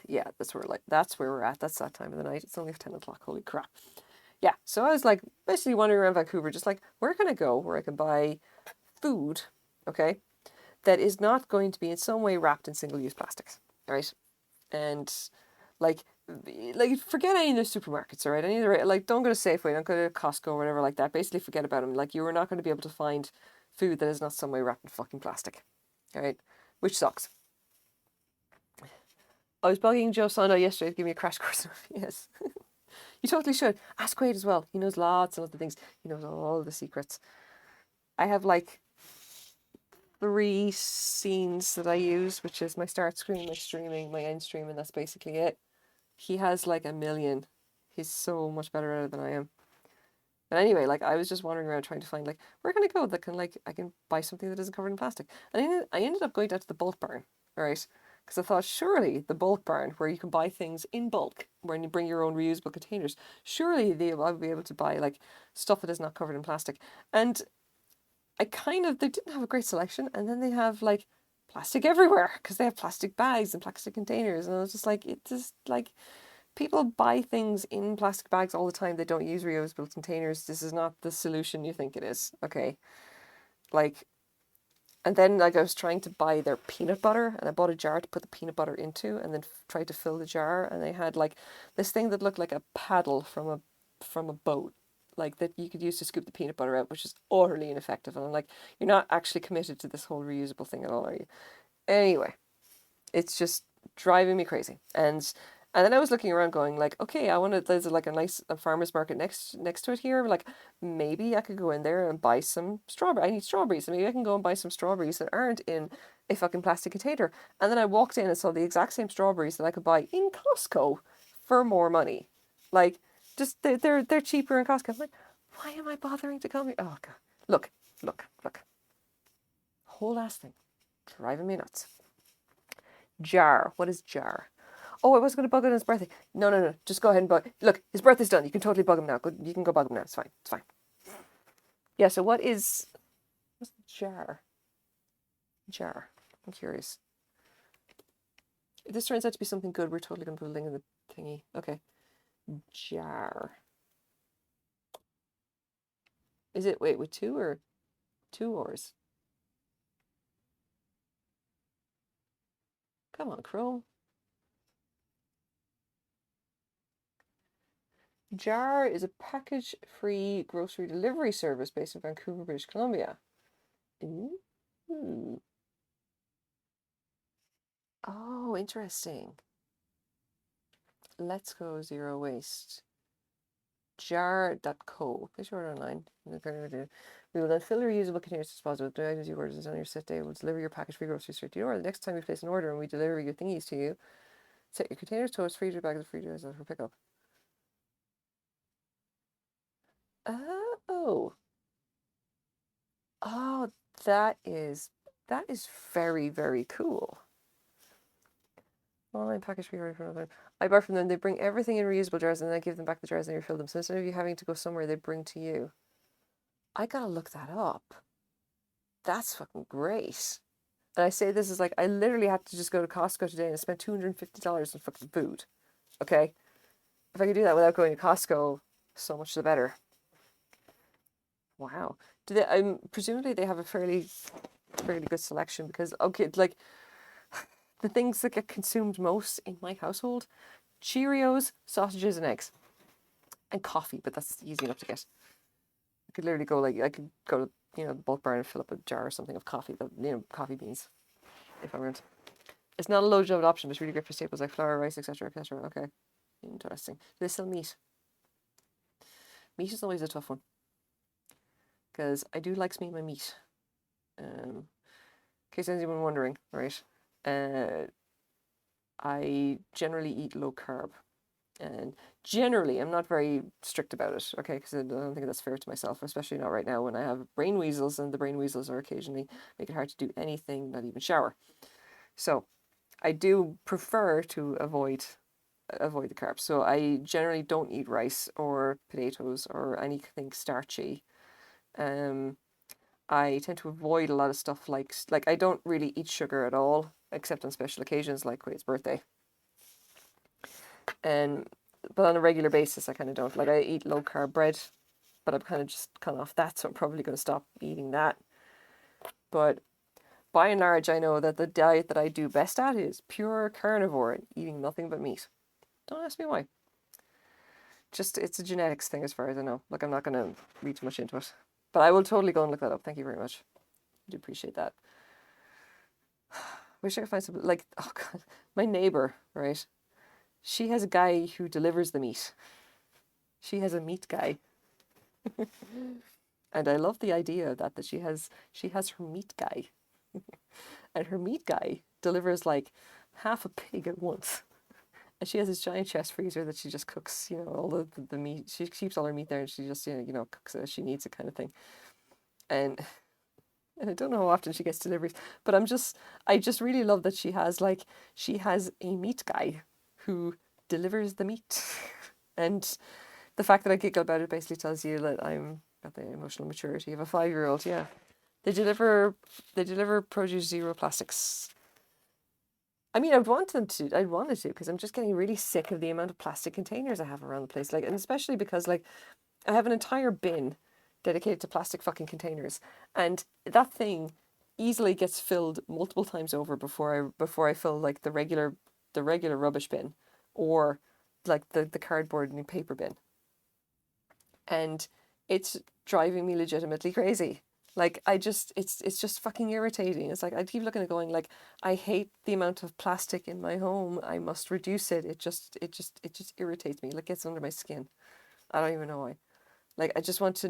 Yeah, that's where we're at. That's that time of the night. It's only 10 o'clock. Holy crap. yeah, so I was like basically wandering around Vancouver, just like, where can I go where I can buy food, okay, that is not going to be in some way wrapped in single-use plastics, right? And like, forget any of the supermarkets, all right? Any of the, like, don't go to Safeway, don't go to Costco or whatever like that. Basically, forget about them. Like, you are not going to be able to find food that is not some way wrapped in fucking plastic, all right? Which sucks. I was bugging Joe Sondo yesterday to give me a crash course. Yes. You totally should. Ask Quaid as well. He knows lots of other things. He knows all the secrets. I have like 3 scenes that I use, which is my start screen, my streaming, my end stream, and that's basically it. He has like a million. He's so much better at it than I am. But anyway, like I was just wandering around trying to find like where can I go that can like I can buy something that isn't covered in plastic. And I ended up going down to the bulk barn, right? Because I thought surely the bulk barn where you can buy things in bulk, when you bring your own reusable containers, surely I'll be able to buy like stuff that is not covered in plastic. And they didn't have a great selection, and then they have like plastic everywhere because they have plastic bags and plastic containers, and I was just like, it just like people buy things in plastic bags all the time. They don't use reusable containers. This is not the solution you think it is, okay? Like, and then like I was trying to buy their peanut butter, and I bought a jar to put the peanut butter into, and then tried to fill the jar, and they had like this thing that looked like a paddle from a boat, like that you could use to scoop the peanut butter out, which is utterly ineffective. And I'm like, you're not actually committed to this whole reusable thing at all, are you? Anyway, it's just driving me crazy. And then I was looking around going like, okay, there's like a nice farmer's market next to it here. Like maybe I could go in there and buy some strawberry. I need strawberries. So maybe I can go and buy some strawberries that aren't in a fucking plastic container. And then I walked in and saw the exact same strawberries that I could buy in Costco for more money. Like just they're cheaper in Costco. I'm like, why am I bothering to come here? Oh god. Look. Whole ass thing. Driving me nuts. Jar. What is jar? Oh, I was going to bug him on his birthday. No. Just go ahead and bug. Look, his birthday's done. You can totally bug him now. You can go bug him now. It's fine. Yeah, so what's jar? Jar. I'm curious. If this turns out to be something good, we're totally going to put a link in the thingy. Okay. Jar. Is it, wait, with 2 or 2 ors? Come on, Chrome. Jar is a package-free grocery delivery service based in Vancouver, British Columbia. Ooh. Oh, interesting. Let's go zero waste. Jar.co. Place your order online. We will then fill your reusable containers to disposal with the items you ordered on your set day. We'll deliver your package free groceries straight to your door. The next time you place an order and we deliver your thingies to you, set your containers, toast, freezer bags, and freezers for pickup. Oh. Oh, that is very, very cool. Online package free order for another. I buy from them. They bring everything in reusable jars and then I give them back the jars and they refill them. So instead of you having to go somewhere, they bring to you. I gotta look that up. That's fucking great. And I say this is like, I literally had to just go to Costco today and I spent $250 on fucking food. Okay? If I could do that without going to Costco, so much the better. Wow. Do they, presumably they have a fairly good selection because, okay, like, the things that get consumed most in my household, Cheerios, sausages and eggs. And coffee, but that's easy enough to get. I could literally go to, the bulk barn and fill up a jar or something of coffee, coffee beans, if I weren't. It's not a low job option, but it's really great for staples like flour, rice, etc., etc. Okay, interesting. Do they sell meat? Meat is always a tough one. Because I do like me my meat. In case anyone's wondering, right? I generally eat low carb. And generally, I'm not very strict about it, okay? Because I don't think that's fair to myself, especially not right now when I have brain weasels, and the brain weasels are occasionally make it hard to do anything, not even shower. So, I do prefer to avoid the carbs. So I generally don't eat rice or potatoes or anything starchy. I tend to avoid a lot of stuff like I don't really eat sugar at all, except on special occasions like Quaid's birthday. And but on a regular basis, I kind of don't. Like, I eat low carb bread, but I'm kind of just kind of off that, so I'm probably going to stop eating that. But by and large, I know that the diet that I do best at is pure carnivore, eating nothing but meat. Don't ask me why. Just, it's a genetics thing as far as I know. Like, I'm not going to read too much into it. But I will totally go and look that up. Thank you very much. I do appreciate that. Wish I could find something, like, oh God, my neighbor, right? She has a guy who delivers the meat. She has a meat guy. And I love the idea of that she has her meat guy. And her meat guy delivers like half a pig at once. And she has this giant chest freezer that she just cooks, all the meat. She keeps all her meat there and she just, cooks it as she needs it, kind of thing. And I don't know how often she gets deliveries, but I just really love that she has a meat guy who delivers the meat. And the fact that I giggle about it basically tells you that I'm got the emotional maturity of a 5-year-old. Yeah, they deliver produce, zero plastics. I mean, I'd want to because I'm just getting really sick of the amount of plastic containers I have around the place. Like, and especially because I have an entire bin dedicated to plastic fucking containers, and that thing easily gets filled multiple times over before I fill like the regular rubbish bin, or like the cardboard and paper bin. And it's driving me legitimately crazy. Like, it's just fucking irritating. It's like, I keep looking at going like, I hate the amount of plastic in my home. I must reduce it. It just irritates me. Like, gets under my skin. I don't even know why. Like, I just want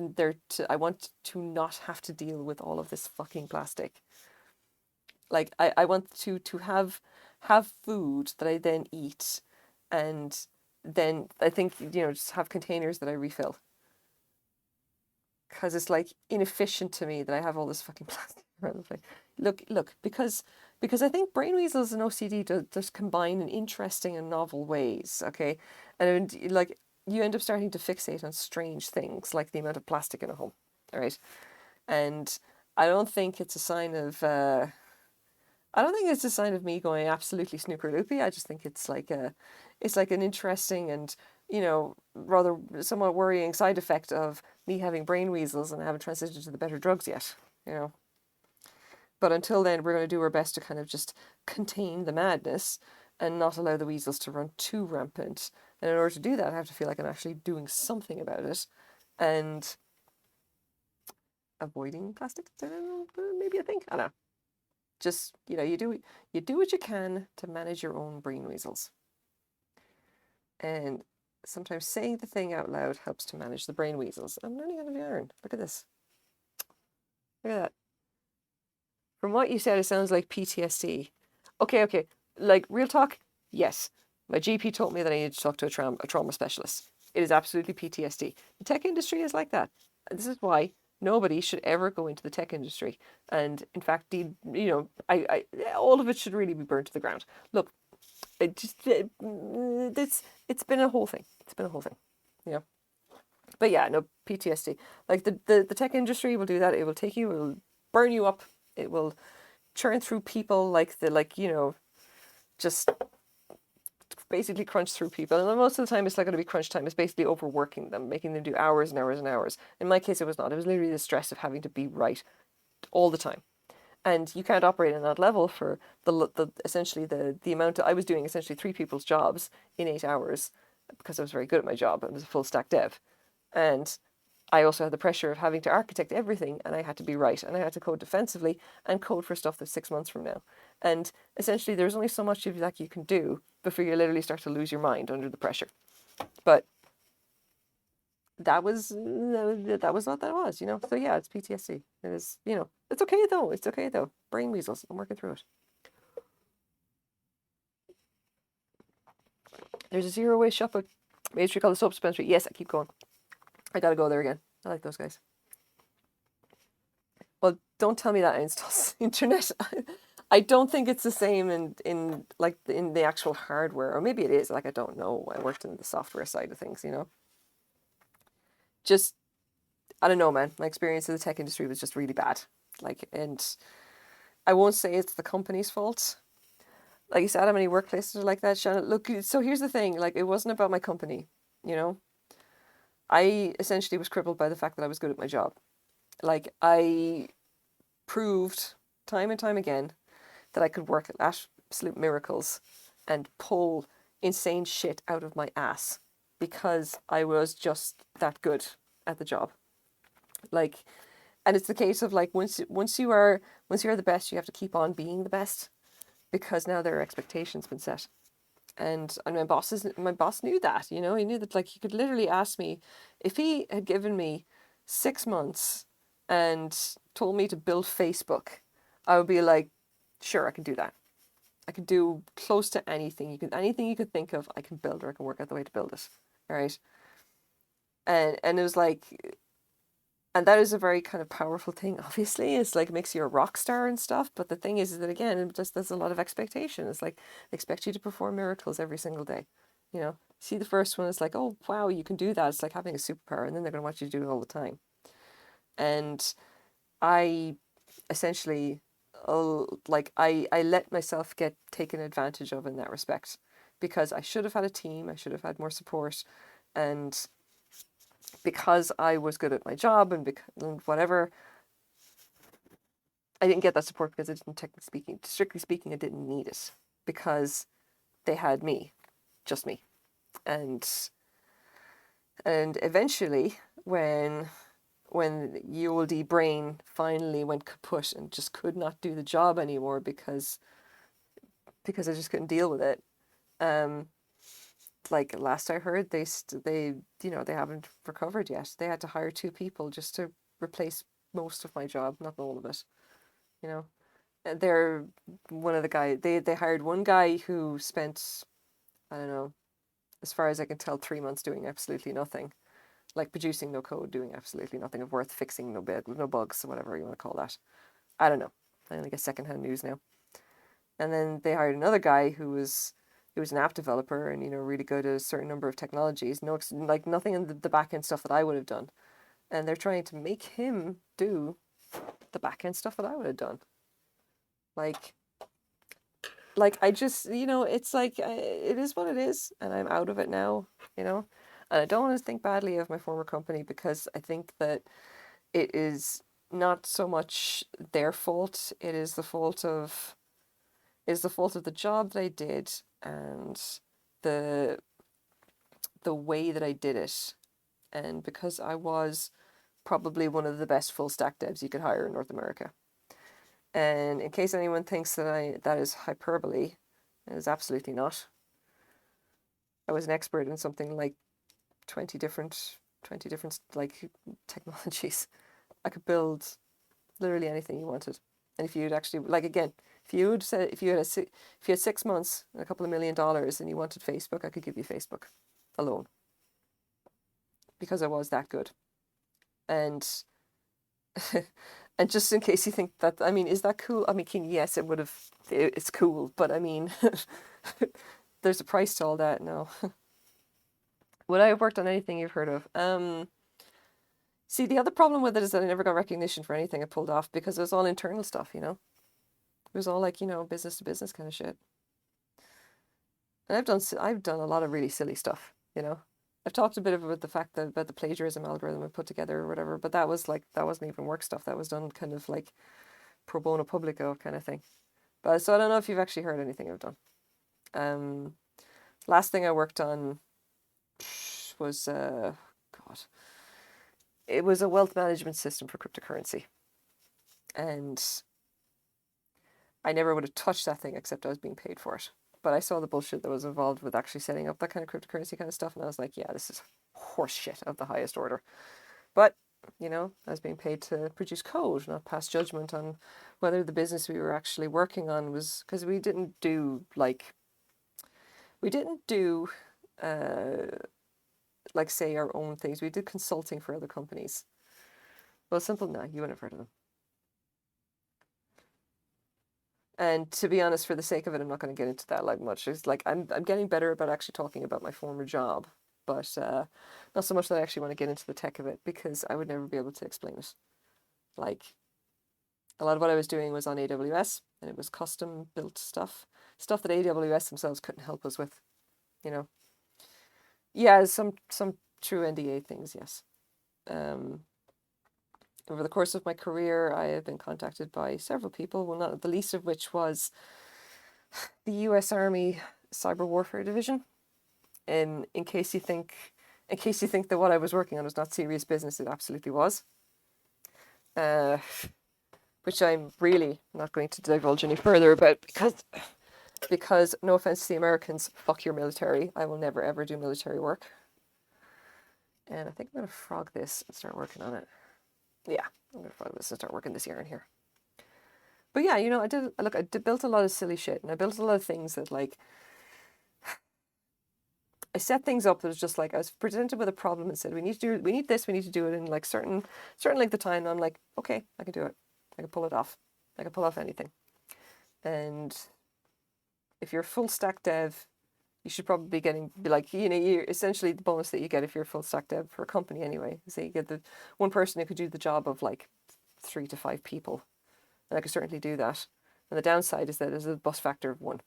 I want to not have to deal with all of this fucking plastic. Like, I want to have food that I then eat, and then I think, just have containers that I refill. Because it's like inefficient to me that I have all this fucking plastic around the place. Look, because I think brain weasels and OCD does combine in interesting and novel ways. Okay, and like, you end up starting to fixate on strange things like the amount of plastic in a home. All right, and I don't think it's a sign of. I don't think it's a sign of me going absolutely snooker loopy. I just think it's like an interesting and, rather somewhat worrying side effect of me having brain weasels, and I haven't transitioned to the better drugs yet, But until then, we're going to do our best to kind of just contain the madness and not allow the weasels to run too rampant. And in order to do that, I have to feel like I'm actually doing something about it, and avoiding plastic. Maybe a thing. I don't know. Just, you do what you can to manage your own brain weasels. And sometimes saying the thing out loud helps to manage the brain weasels. I'm learning how to learn. Look at this. Look at that. From what you said, it sounds like PTSD. Okay. Like, real talk, yes. My GP told me that I needed to talk to a trauma specialist. It is absolutely PTSD. The tech industry is like that. And this is why nobody should ever go into the tech industry. And in fact, all of it should really be burned to the ground. Look, it's been a whole thing. It's been a whole thing, But yeah, no, PTSD. Like, the tech industry will do that. It will take you, it will burn you up. It will churn through people just basically crunch through people. And most of the time, it's not going to be crunch time. It's basically overworking them, making them do hours and hours and hours. In my case, it was not. It was literally the stress of having to be right all the time. And you can't operate on that level for essentially the amount I was doing essentially 3 people's jobs in 8 hours, because I was very good at my job. I was a full stack dev. And I also had the pressure of having to architect everything, and I had to be right, and I had to code defensively and code for stuff that's 6 months from now. And essentially, there's only so much of that you can do before you literally start to lose your mind under the pressure. But that was what that was, So yeah, it's PTSD. It is, it's okay though. It's okay though. Brain weasels. I'm working through it. There's a zero waste shop at Main Street called the Soap Dispensary. Yes, I keep going. I gotta go there again. I like those guys. Well, don't tell me that I installed internet. I don't think it's the same in the actual hardware, or maybe it is. Like, I don't know. I worked in the software side of things, Just, I don't know, man. My experience in the tech industry was just really bad. Like, and I won't say it's the company's fault. Like you said, how many workplaces are like that, Shannon? Look, so here's the thing. Like, it wasn't about my company, you know? I essentially was crippled by the fact that I was good at my job. Like, I proved time and time again that I could work at absolute miracles and pull insane shit out of my ass because I was just that good at the job. Like, and it's the case of like once you are the best, you have to keep on being the best because now there are expectations been set. And my boss knew that, you know, he knew that like he could literally ask me if he had given me 6 months and told me to build Facebook, I would be like, sure, I can do that. I can do close to anything you could think of, I can build or I can work out the way to build it. All right. And it was like, and that is a very kind of powerful thing, obviously. It's like it makes you a rock star and stuff. But the thing is that again, it just there's a lot of expectation. It's like they expect you to perform miracles every single day. You know, see the first one, it's like, oh wow, you can do that. It's like having a superpower, and then they're gonna want you to do it all the time. And I essentially I let myself get taken advantage of in that respect because I should have had a team, I should have had more support, and because I was good at my job and whatever, I didn't get that support because I didn't, strictly speaking, I didn't need it because they had me, just me. And eventually when the old brain finally went kaput and just could not do the job anymore because I just couldn't deal with it. Like last I heard, they they haven't recovered yet. They had to hire 2 people just to replace most of my job, not all of it. You know, they're one of the guy. They hired one guy who spent, I don't know, as far as I can tell, 3 months doing absolutely nothing, like producing no code, doing absolutely nothing of worth, fixing no bugs, whatever you want to call that. I don't know. I only get secondhand news now. And then they hired another guy who was an app developer and really good at a certain number of technologies. No, like nothing in the back end stuff that I would have done. And they're trying to make him do the back end stuff that I would have done. Like I just it's like it is what it is, and I'm out of it now. And I don't want to think badly of my former company because I think that it is not so much their fault. It is the fault of the job that I did and the way that I did it, and because I was probably one of the best full stack devs you could hire in North America. And in case anyone thinks that is hyperbole, it is absolutely not. I was an expert in something like 20 different like technologies. I could build literally anything you wanted. And if you'd actually if you had 6 months and a couple of $1 million and you wanted Facebook, I could give you Facebook alone because I was that good. And and just in case you think that, I mean, is that cool? I mean, yes, it's cool, but I mean, there's a price to all that. No. Would I have worked on anything you've heard of? See, the other problem with it is that I never got recognition for anything I pulled off because it was all internal stuff, It was all like, business to business kind of shit. And I've done a lot of really silly stuff, I've talked a bit about the fact that about the plagiarism algorithm I put together or whatever, but that wasn't even work stuff. That was done kind of like pro bono publico kind of thing. But so I don't know if you've actually heard anything I've done. Last thing I worked on was it was a wealth management system for cryptocurrency, and I never would have touched that thing except I was being paid for it. But I saw the bullshit that was involved with actually setting up that kind of cryptocurrency kind of stuff, and I was like, yeah, this is horse shit of the highest order. But, I was being paid to produce code, not pass judgment on whether the business we were actually working on was, because we didn't do, say, our own things. We did consulting for other companies. Well, simple, no, you wouldn't have heard of them. And to be honest, for the sake of it, I'm not going to get into that like much. It's like I'm getting better about actually talking about my former job, but not so much that I actually want to get into the tech of it because I would never be able to explain it. Like A lot of what I was doing was on AWS, and it was custom built stuff that AWS themselves couldn't help us with, you know. Yeah, some true NDA things, yes. Over the course of my career, I have been contacted by several people, well, not the least of which was the US Army Cyber Warfare Division. In case you think that what I was working on was not serious business, it absolutely was. Which I'm really not going to divulge any further about because no offense to the Americans, fuck your military. I will never ever do military work. And I think I'm going to frog this and start working on it. Yeah, I'm going to frog this and start working this yarn here. But yeah, you know, I built a lot of silly shit, and I built a lot of things that, like, I set things up that was just like, I was presented with a problem and said, we need to do it in like certain length of time. And I'm like, okay, I can do it. I can pull it off. I can pull off anything. And if you're a full stack dev, you should probably be like, you know, you're essentially the bonus that you get if you're a full stack dev for a company anyway. So you get the one person who could do the job of like 3 to 5 people. And I could certainly do that. And the downside is that there's a bust factor of 1.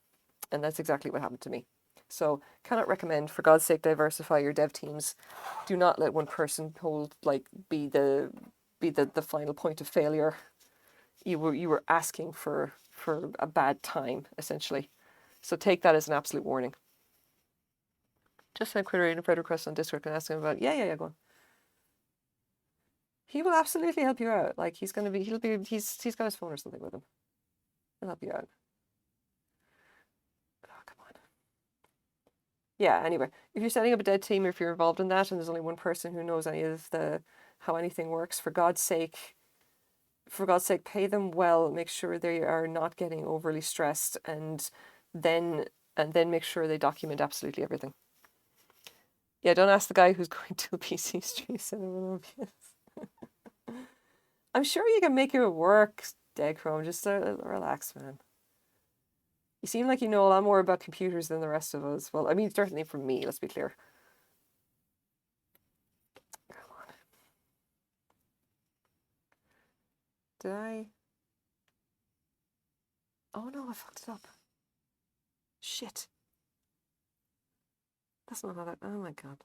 And that's exactly what happened to me. So cannot recommend, for God's sake, diversify your dev teams. Do not let one person be the final point of failure. You were asking for a bad time, essentially. So take that as an absolute warning. Just send creating a friend request on Discord and ask him about go on. He will absolutely help you out. Like he's got his phone or something with him. He'll help you out. Oh, come on. Yeah, anyway. If you're setting up a dev team or if you're involved in that and there's only one person who knows any of how anything works, for God's sake, pay them well, make sure they are not getting overly stressed, and then make sure they document absolutely everything. Yeah, don't ask the guy who's going to a PC stream. I'm sure you can make it work, Deadchrome. Just relax, man. You seem like you know a lot more about computers than the rest of us. Well, I mean, certainly from me, let's be clear. Come on. Did I? Oh no, I fucked it up. Shit. That's not how that... Oh my god.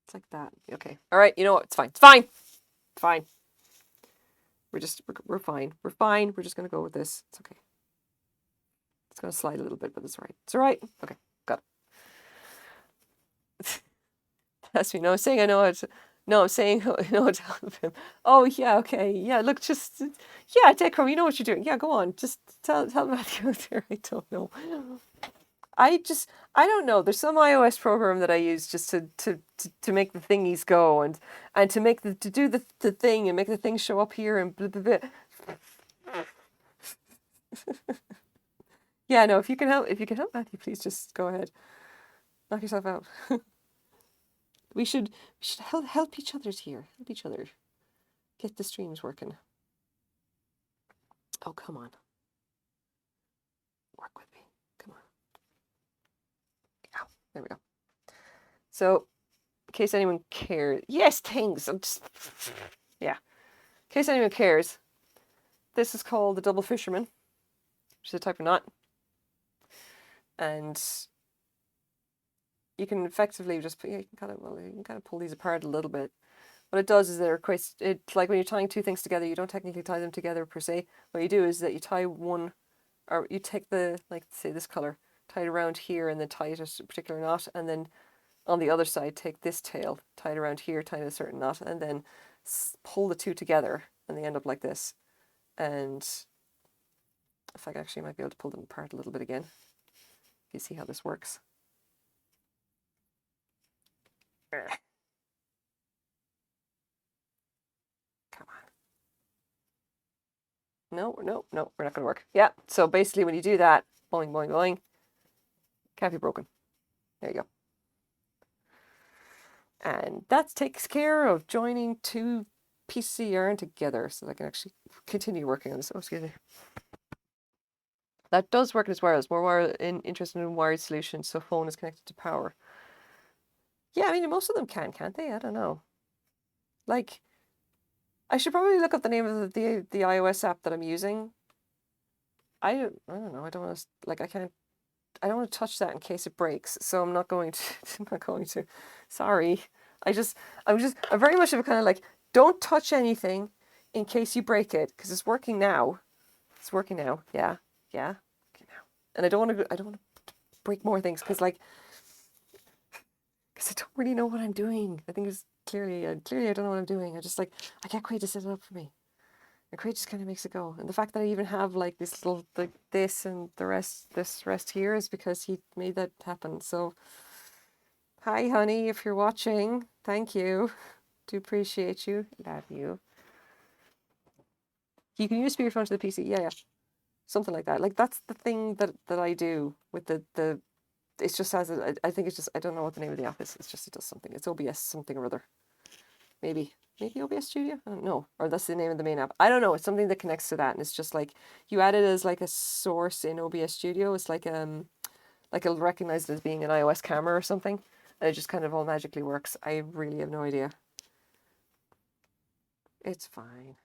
It's like that. Okay. Alright, you know what? It's fine. It's fine! Fine. We're fine. We're fine. We're just gonna go with this. It's okay. It's gonna slide a little bit, but it's alright. It's alright. Okay. Got it. That's me. No, I'm saying I know how to... No, I'm saying I know how to help him. Oh, yeah, okay. Yeah, look, just... Yeah, Decro, you know what you're doing. Yeah, go on. Just tell Matthew there. I don't know. I don't know. There's some iOS program that I use just to make the thingies go and to do the thing and make the thing show up here and blah, blah, blah. Yeah, no, if you can help Matthew, please just go ahead. Knock yourself out. We should help each other here. Help each other. Get the streams working. Oh, come on. Work with me. Come on. Ow. There we go. So, in case anyone cares. Yes, thanks. Yeah. In case anyone cares, this is called the double fisherman, which is a type of knot. And you can effectively just you can kind of pull these apart a little bit. What it does is it's like when you're tying two things together, you don't technically tie them together per se. What you do is that you tie one, or you take the, like, say this color, tie it around here and then tie it a particular knot, and then on the other side take this tail, tie it around here, tie it a certain knot, and then pull the two together, and they end up like this. And if I actually might be able to pull them apart a little bit again. You see how this works. Come on. No, we're not going to work. Yeah, so basically when you do that, boing, boing, boing, can't be broken. There you go. And that takes care of joining two pieces of yarn together so that I can actually continue working on this. Oh, excuse me. That does work as wireless. More interested in wired solutions, so phone is connected to power. Yeah, I mean, most of them can't they? I don't know. Like, I should probably look up the name of the iOS app that I'm using. I don't know. I don't want to like I don't want to touch that in case it breaks. So I'm not going to. I'm not going to. Sorry. I just I'm very much of a kind of like don't touch anything in case you break it because it's working now. It's working now. Yeah. Yeah. Okay now. And I don't want to break more things because I don't really know what I'm doing. I think it's clearly I don't know what I'm doing. I just like I get Craig to set it up for me. And Craig just kind of makes it go. And the fact that I even have like this little like this and this rest here is because he made that happen. So hi honey, if you're watching, thank you. Do appreciate you. Love you. You can use speakerphone to the PC. Yeah, yeah. Something like that. Like that's the thing that I do with the it's just as I think it's just I don't know what the name of the app is. It's just it does something. It's OBS something or other. Maybe OBS Studio. I don't know, or that's the name of the main app. I don't know. It's something that connects to that, and it's just like you add it as like a source in OBS Studio. It's like it'll recognize it as being an iOS camera or something, and it just kind of all magically works. I really have no idea. It's fine.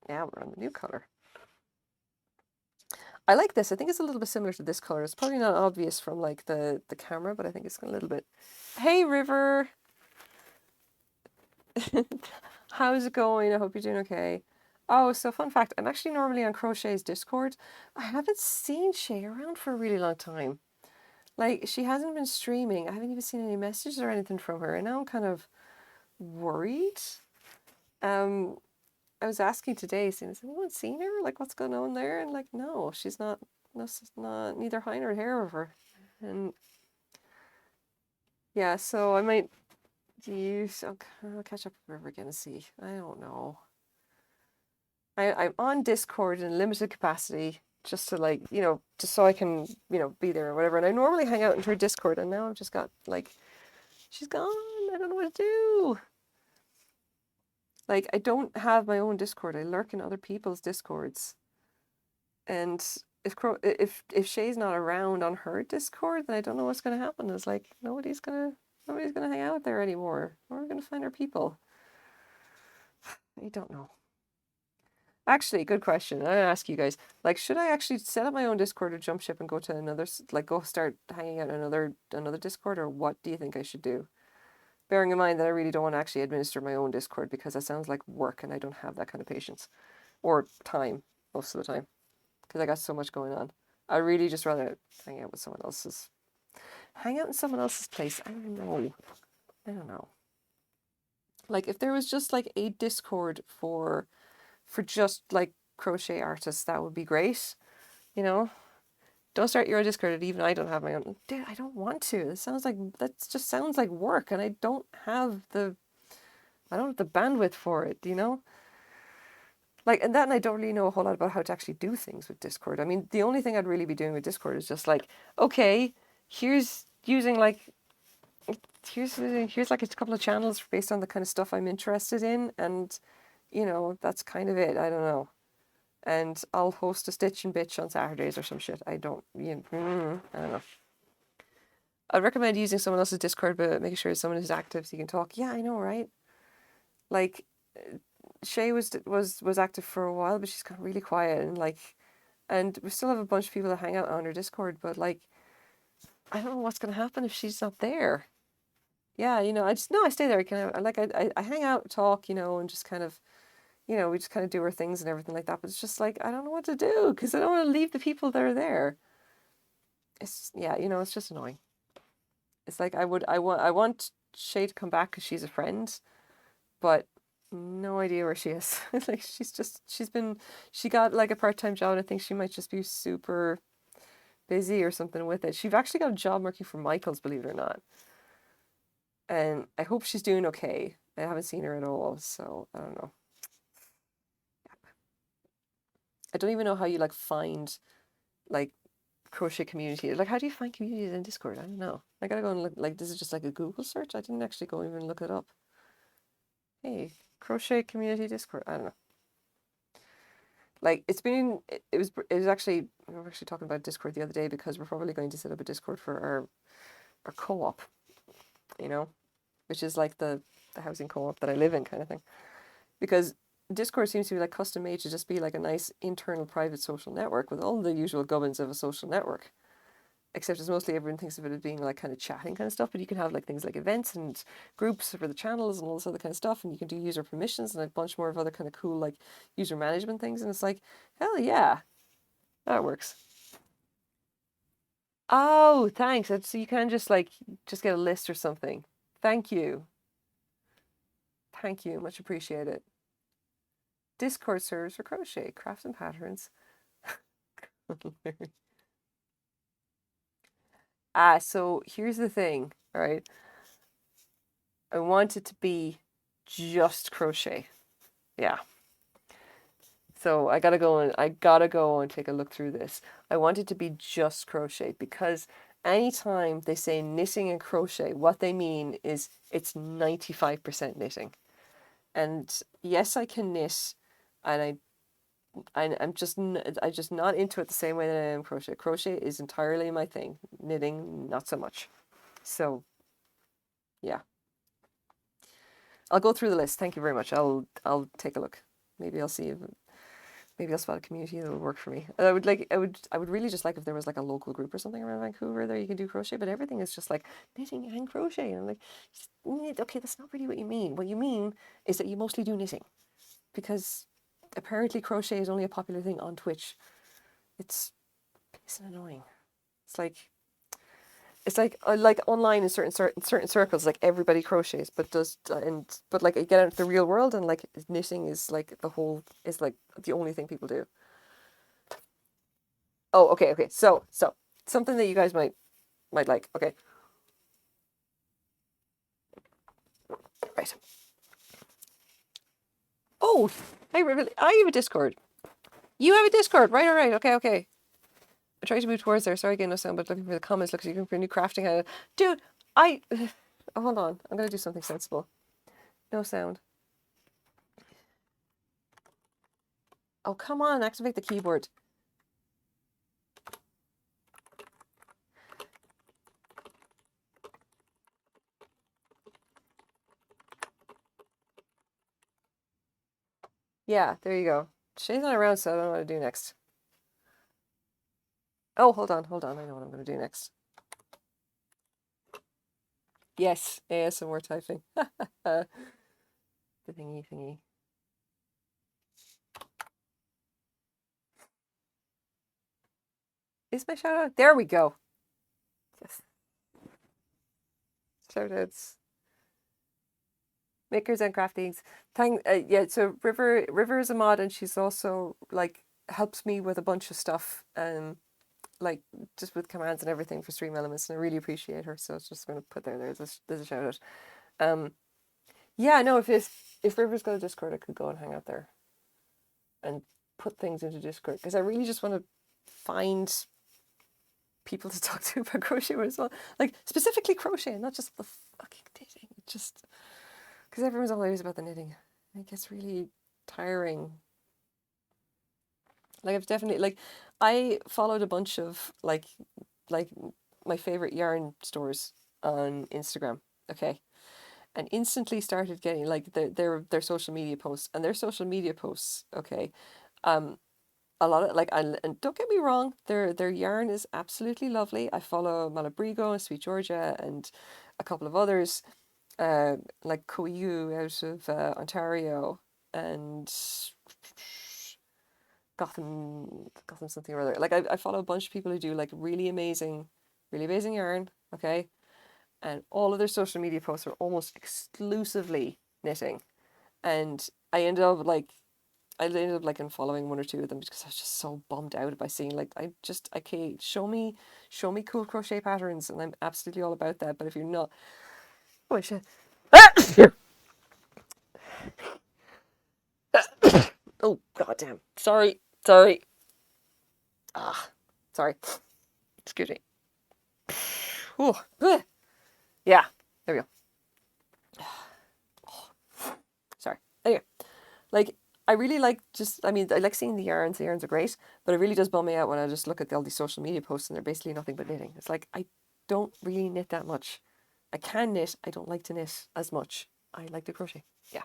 Now we're on the new color. I like this. I think it's a little bit similar to this color. It's probably not obvious from like the camera, but I think it's a little bit. Hey, River. How's it going? I hope you're doing okay. Oh, so fun fact, I'm actually normally on Crochet's Discord. I haven't seen Shay around for a really long time. Like, she hasn't been streaming. I haven't even seen any messages or anything from her, and now I'm kind of worried. I was asking today, saying, has anyone seen her? Like, what's going on there? And like, no, she's not, no, it's not, neither high nor hair of her. And yeah, so I might use, I'll catch up with River again and see. I don't know. I'm on Discord in limited capacity, just to like, just so I can, be there or whatever. And I normally hang out in her Discord, and now I've just got like, she's gone. I don't know what to do. Like, I don't have my own Discord. I lurk in other people's Discords. And if Shay's not around on her Discord, then I don't know what's gonna happen. It's like nobody's gonna hang out there anymore. Where are we gonna find our people? I don't know. Actually, good question. I'm gonna ask you guys. Like, should I actually set up my own Discord or jump ship and go to another, like, go start hanging out in another Discord, or what do you think I should do? Bearing in mind that I really don't want to actually administer my own Discord because that sounds like work, and I don't have that kind of patience or time most of the time because I got so much going on. I really just rather hang out with someone else's, hang out in someone else's place. I don't know. I don't know. Like, if there was just like a Discord for just like crochet artists, that would be great. You know, don't start your own Discord. Even I don't have my own. Dude, I don't want to. That just sounds like work, and I don't have the bandwidth for it. Like, and I don't really know a whole lot about how to actually do things with Discord. I mean, the only thing I'd really be doing with Discord is just like, okay, here's using like here's like a couple of channels based on the kind of stuff I'm interested in, and that's kind of it. I don't know. And I'll host a Stitch and Bitch on Saturdays or some shit. I don't know. I'd recommend using someone else's Discord, but making sure someone is active so you can talk. Yeah, I know, right? Like, Shay was active for a while, but she's got really quiet, and we still have a bunch of people that hang out on her Discord, but like, I don't know what's gonna happen if she's not there. Yeah, I stay there. I hang out, talk, and just kind of, we just kind of do our things and everything like that. But it's just like I don't know what to do because I don't want to leave the people that are there. It's it's just annoying. It's like I want Shay to come back because she's a friend, but no idea where she is. Like she got like a part-time job, and I think she might just be super busy or something with it. She's actually got a job working for Michael's, believe it or not. And I hope she's doing okay. I haven't seen her at all, so I don't know. I don't even know how you like find like crochet community. Like, how do you find communities in Discord? I don't know. I gotta go and look. Like, this is just like a Google search. I didn't actually go even look it up. Hey, crochet community Discord. I don't know. Like, it was actually, we were actually talking about Discord the other day because we're probably going to set up a Discord for our co-op, which is like the the housing co-op that I live in, kind of thing. Because Discord seems to be like custom made to just be like a nice internal private social network with all the usual gubbins of a social network. Except it's mostly everyone thinks of it as being like kind of chatting kind of stuff, but you can have like things like events and groups for the channels and all this other kind of stuff, and you can do user permissions and a bunch more of other kind of cool like user management things, and it's like, hell yeah, that works. Oh, thanks. So you can just like just get a list or something. Thank you. Thank you. Much appreciated. Discord servers for crochet, crafts and patterns. So here's the thing, right? I want it to be just crochet. Yeah. So I gotta go and take a look through this. I want it to be just crochet because anytime they say knitting and crochet, what they mean is it's 95% knitting. And yes, I can knit, and I'm just not into it the same way that I am crochet. Crochet is entirely my thing. Knitting, not so much. So, yeah. I'll go through the list. Thank you very much. I'll take a look. Maybe I'll see if maybe I'll spot a community that will work for me. I would really just like if there was like a local group or something around Vancouver there you can do crochet, but everything is just like knitting and crochet. And I'm like, okay, that's not really what you mean. What you mean is that you mostly do knitting, because apparently crochet is only a popular thing on Twitch. It's annoying. It's like online in certain circles, like everybody crochets, but like you get out into the real world and like knitting is like the only thing people do. Oh, okay. So something that you guys might like. Okay, right. Oh, I have a Discord. You have a Discord, right? All right. Okay. I tried to move towards there. Sorry, getting no sound, but looking for the comments. Looking for a new crafting. Dude, oh, hold on. I'm gonna do something sensible. No sound. Oh, come on. Activate the keyboard. Yeah, there you go. Shay's not around, so I don't know what to do next. Oh, hold on. I know what I'm going to do next. Yes, ASMR typing. The thingy. Is my shout out? There we go. Yes. Shout outs. Makers and craftings. Yeah, so River is a mod, and she's also like helps me with a bunch of stuff, like just with commands and everything for Stream Elements, and I really appreciate her. So I was just going to put there's a shout out. Yeah, no, if River's got a Discord, I could go and hang out there and put things into Discord, because I really just want to find people to talk to about crochet as well, like specifically crochet and not just the fucking knitting. Just because everyone's always about the knitting, it gets really tiring. Like I've definitely I followed a bunch of like my favorite yarn stores on Instagram, okay, and instantly started getting like their social media posts, and their social media posts, okay, a lot of like, and don't get me wrong, their yarn is absolutely lovely. I follow Malabrigo and Sweet Georgia and a couple of others, like Koyu out of Ontario, and Gotham something or other. Like I follow a bunch of people who do like really amazing yarn, okay? And all of their social media posts are almost exclusively knitting. And I ended up like unfollowing one or two of them because I was just so bummed out by seeing like okay, show me cool crochet patterns, and I'm absolutely all about that. But if you're not, oh shit. Oh goddamn. Sorry. Sorry. Excuse me. Ooh. Yeah. There we go. Sorry. Anyway, like I really like I like seeing the yarns. The yarns are great, but it really does bum me out when I just look at all these social media posts and they're basically nothing but knitting. It's like I don't really knit that much. I can knit. I don't like to knit as much. I like to crochet. Yeah.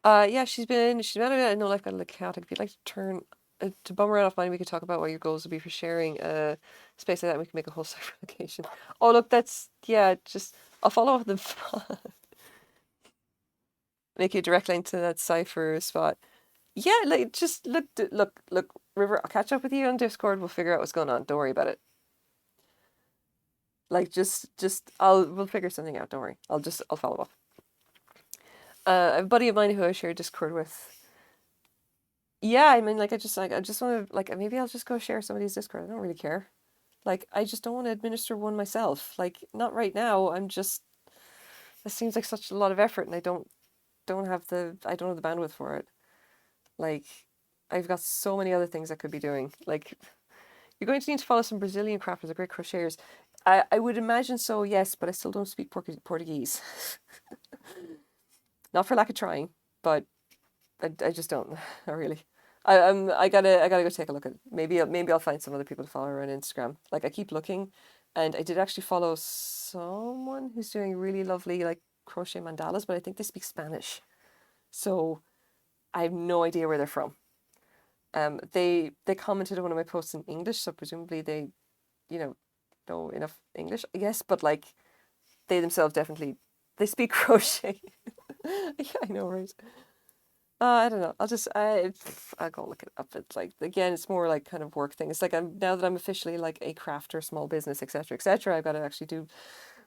Yeah, she's been at No Life Got a Little Chaotic. If you'd like to turn to bum around off mine, we could talk about what your goals would be for sharing space like that. We can make a whole site application. Oh look, that's just I'll follow up the make you a direct link to that cipher spot. Yeah, like just look, River. I'll catch up with you on Discord. We'll figure out what's going on. Don't worry about it. Like we'll figure something out. Don't worry. I'll follow up. I have a buddy of mine who I share Discord with. Yeah, I mean, like I just want to like maybe I'll just go share somebody's Discord. I don't really care. Like I just don't want to administer one myself. Like not right now. That seems like such a lot of effort, and I don't have the bandwidth for it. Like I've got so many other things I could be doing. Like you're going to need to follow some Brazilian crafters, they're great crocheters. I would imagine so, yes, but I still don't speak Portuguese. Not for lack of trying, but I just don't. Not really. I gotta go take a look at it. Maybe I'll find some other people to follow her on Instagram. Like I keep looking, and I did actually follow someone who's doing really lovely like crochet mandalas, but I think they speak Spanish, so I have no idea where they're from. They commented on one of my posts in English, so presumably they, know enough English, I guess. But like, they themselves definitely they speak crochet. Yeah, I know, right? I don't know. I'll go look it up. It's like again, it's more like kind of work thing. It's like now that I'm officially like a crafter, small business, etc., etc. I've got to actually do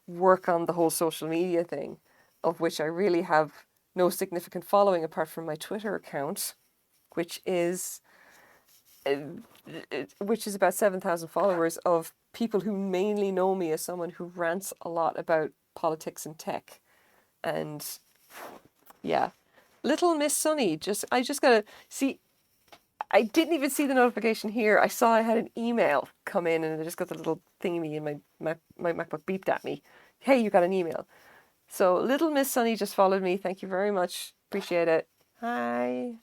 work on the whole social media thing, of which I really have no significant following apart from my Twitter account, which is about 7,000 followers of people who mainly know me as someone who rants a lot about politics and tech, and yeah. Little Miss Sunny, I just gotta see. I didn't even see the notification here. I saw I had an email come in, and I just got the little thingy, and my MacBook beeped at me. Hey, you got an email. So Little Miss Sunny just followed me. Thank you very much. Appreciate it. Hi.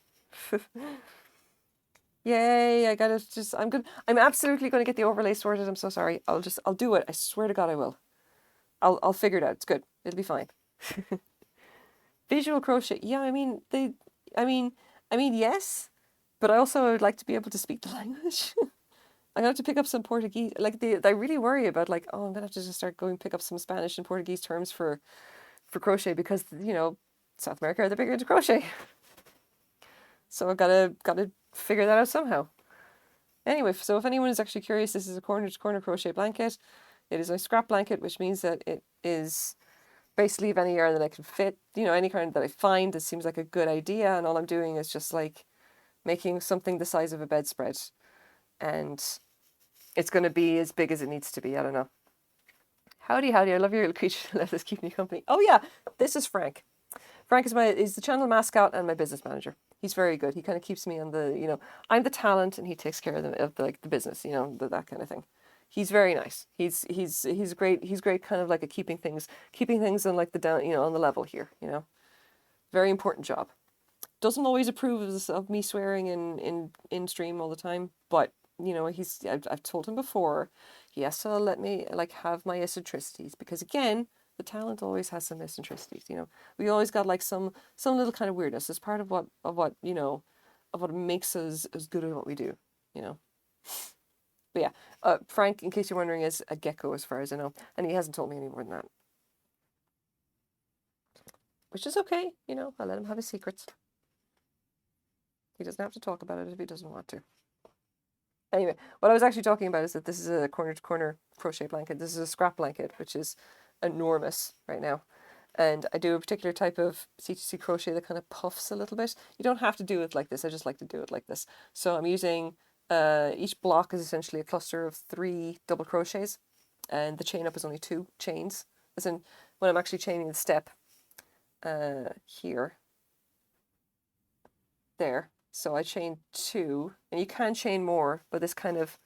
Yay! I'm absolutely gonna get the overlay sorted. I'm so sorry. I'll do it. I swear to God, I will. I'll figure it out. It's good. It'll be fine. Visual crochet. Yeah, I mean, yes, but I also would like to be able to speak the language. I'm gonna have to pick up some Portuguese. Like I really worry about like, oh, I'm gonna have to just start going pick up some Spanish and Portuguese terms for crochet because South America they're bigger into crochet. So I've gotta figure that out somehow. Anyway, so if anyone is actually curious, this is a corner to corner crochet blanket. It is a scrap blanket, which means that it is basically of any yarn that I can fit, any kind that I find that seems like a good idea, and all I'm doing is just like making something the size of a bedspread, and it's going to be as big as it needs to be. I don't know. Howdy, I love your little creature. Let us keep me company. Oh yeah, this is Frank. Frank is the channel mascot and my business manager. He's very good. He kind of keeps me on the, I'm the talent and he takes care of the business, that kind of thing. He's very nice. He's great. He's great kind of like at keeping things on like the down, on the level here, Very important job. Doesn't always approve of me swearing in stream all the time, but I've told him before, he has to let me like have my eccentricities because again, the talent always has some eccentricities. We always got like some little kind of weirdness as part of what makes us as good at what we do. But yeah, Frank, in case you're wondering, is a gecko as far as I know, and he hasn't told me any more than that, which is okay. I let him have his secrets. He doesn't have to talk about it if he doesn't want to. Anyway, what I was actually talking about is that this is a corner-to-corner crochet blanket. This is a scrap blanket, which is enormous right now. And I do a particular type of C2C crochet that kind of puffs a little bit. You don't have to do it like this. I just like to do it like this. So I'm using, each block is essentially a cluster of 3 double crochets. And the chain up is only 2 chains. As in, when I'm actually chaining the step here, there. So I chain 2, and you can chain more, but this kind of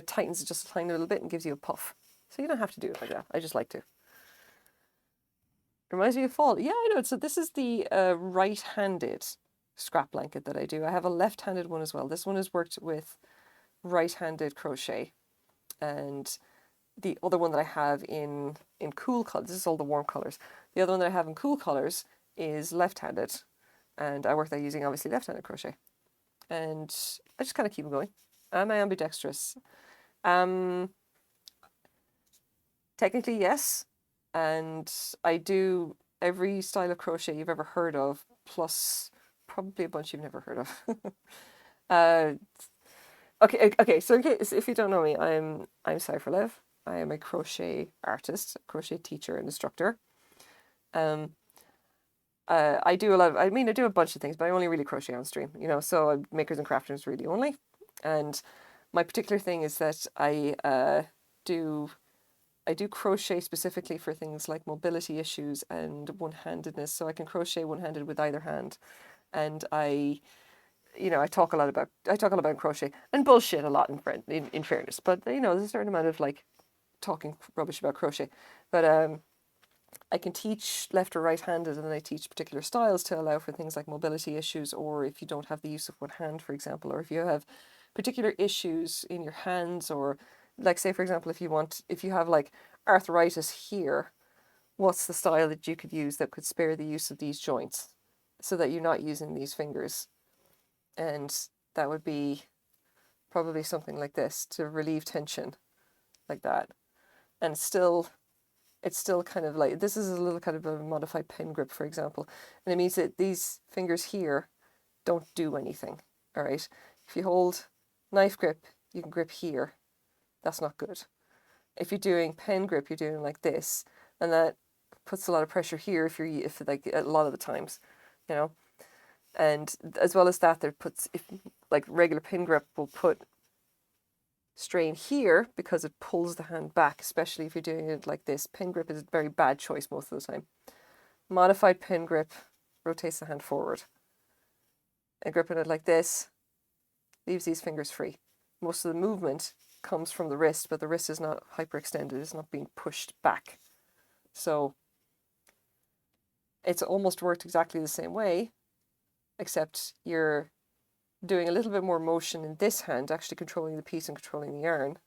tightens it just a tiny little bit and gives you a puff. So you don't have to do it like that. I just like to. Reminds me of fall. Yeah, I know. So this is the right-handed scrap blanket that I do. I have a left-handed one as well. This one is worked with right-handed crochet, and the other one that I have in cool colors. This is all the warm colors. The other one that I have in cool colors is left-handed, and I work there using obviously left-handed crochet, and I just kind of keep them going. Am I ambidextrous? Technically, yes, and I do every style of crochet you've ever heard of, plus probably a bunch you've never heard of. uh, okay. So in case if you don't know me, I'm Cypher Lev. I am a crochet artist, crochet teacher, and instructor. I do a lot of, I mean, I do a bunch of things, but I only really crochet on stream, you know, so I'm makers and crafters really only. And my particular thing is that do I do crochet specifically for things like mobility issues and one-handedness. So I can crochet one-handed with either hand. And I talk a lot about crochet and bullshit a lot in fairness. But there's a certain amount of like talking rubbish about crochet. But I can teach left or right-handed, and then I teach particular styles to allow for things like mobility issues, or if you don't have the use of one hand, for example, or if you have particular issues in your hands, or like say for example if you have like arthritis here, what's the style that you could use that could spare the use of these joints so that you're not using these fingers? And that would be probably something like this to relieve tension like that. And it's still kind of like, this is a little kind of a modified pen grip, for example. And it means that these fingers here don't do anything, all right? If you hold knife grip, you can grip here. That's not good. If you're doing pen grip, you're doing like this, and that puts a lot of pressure here if like a lot of the times, you know. And as well as that, if like regular pen grip will put strain here because it pulls the hand back, especially if you're doing it like this. Pen grip is a very bad choice most of the time. Modified pen grip rotates the hand forward. And gripping it like this leaves these fingers free. Most of the movement comes from the wrist, but the wrist is not hyperextended, it's not being pushed back. So it's almost worked exactly the same way, except you're doing a little bit more motion in this hand, actually controlling the piece and controlling the yarn.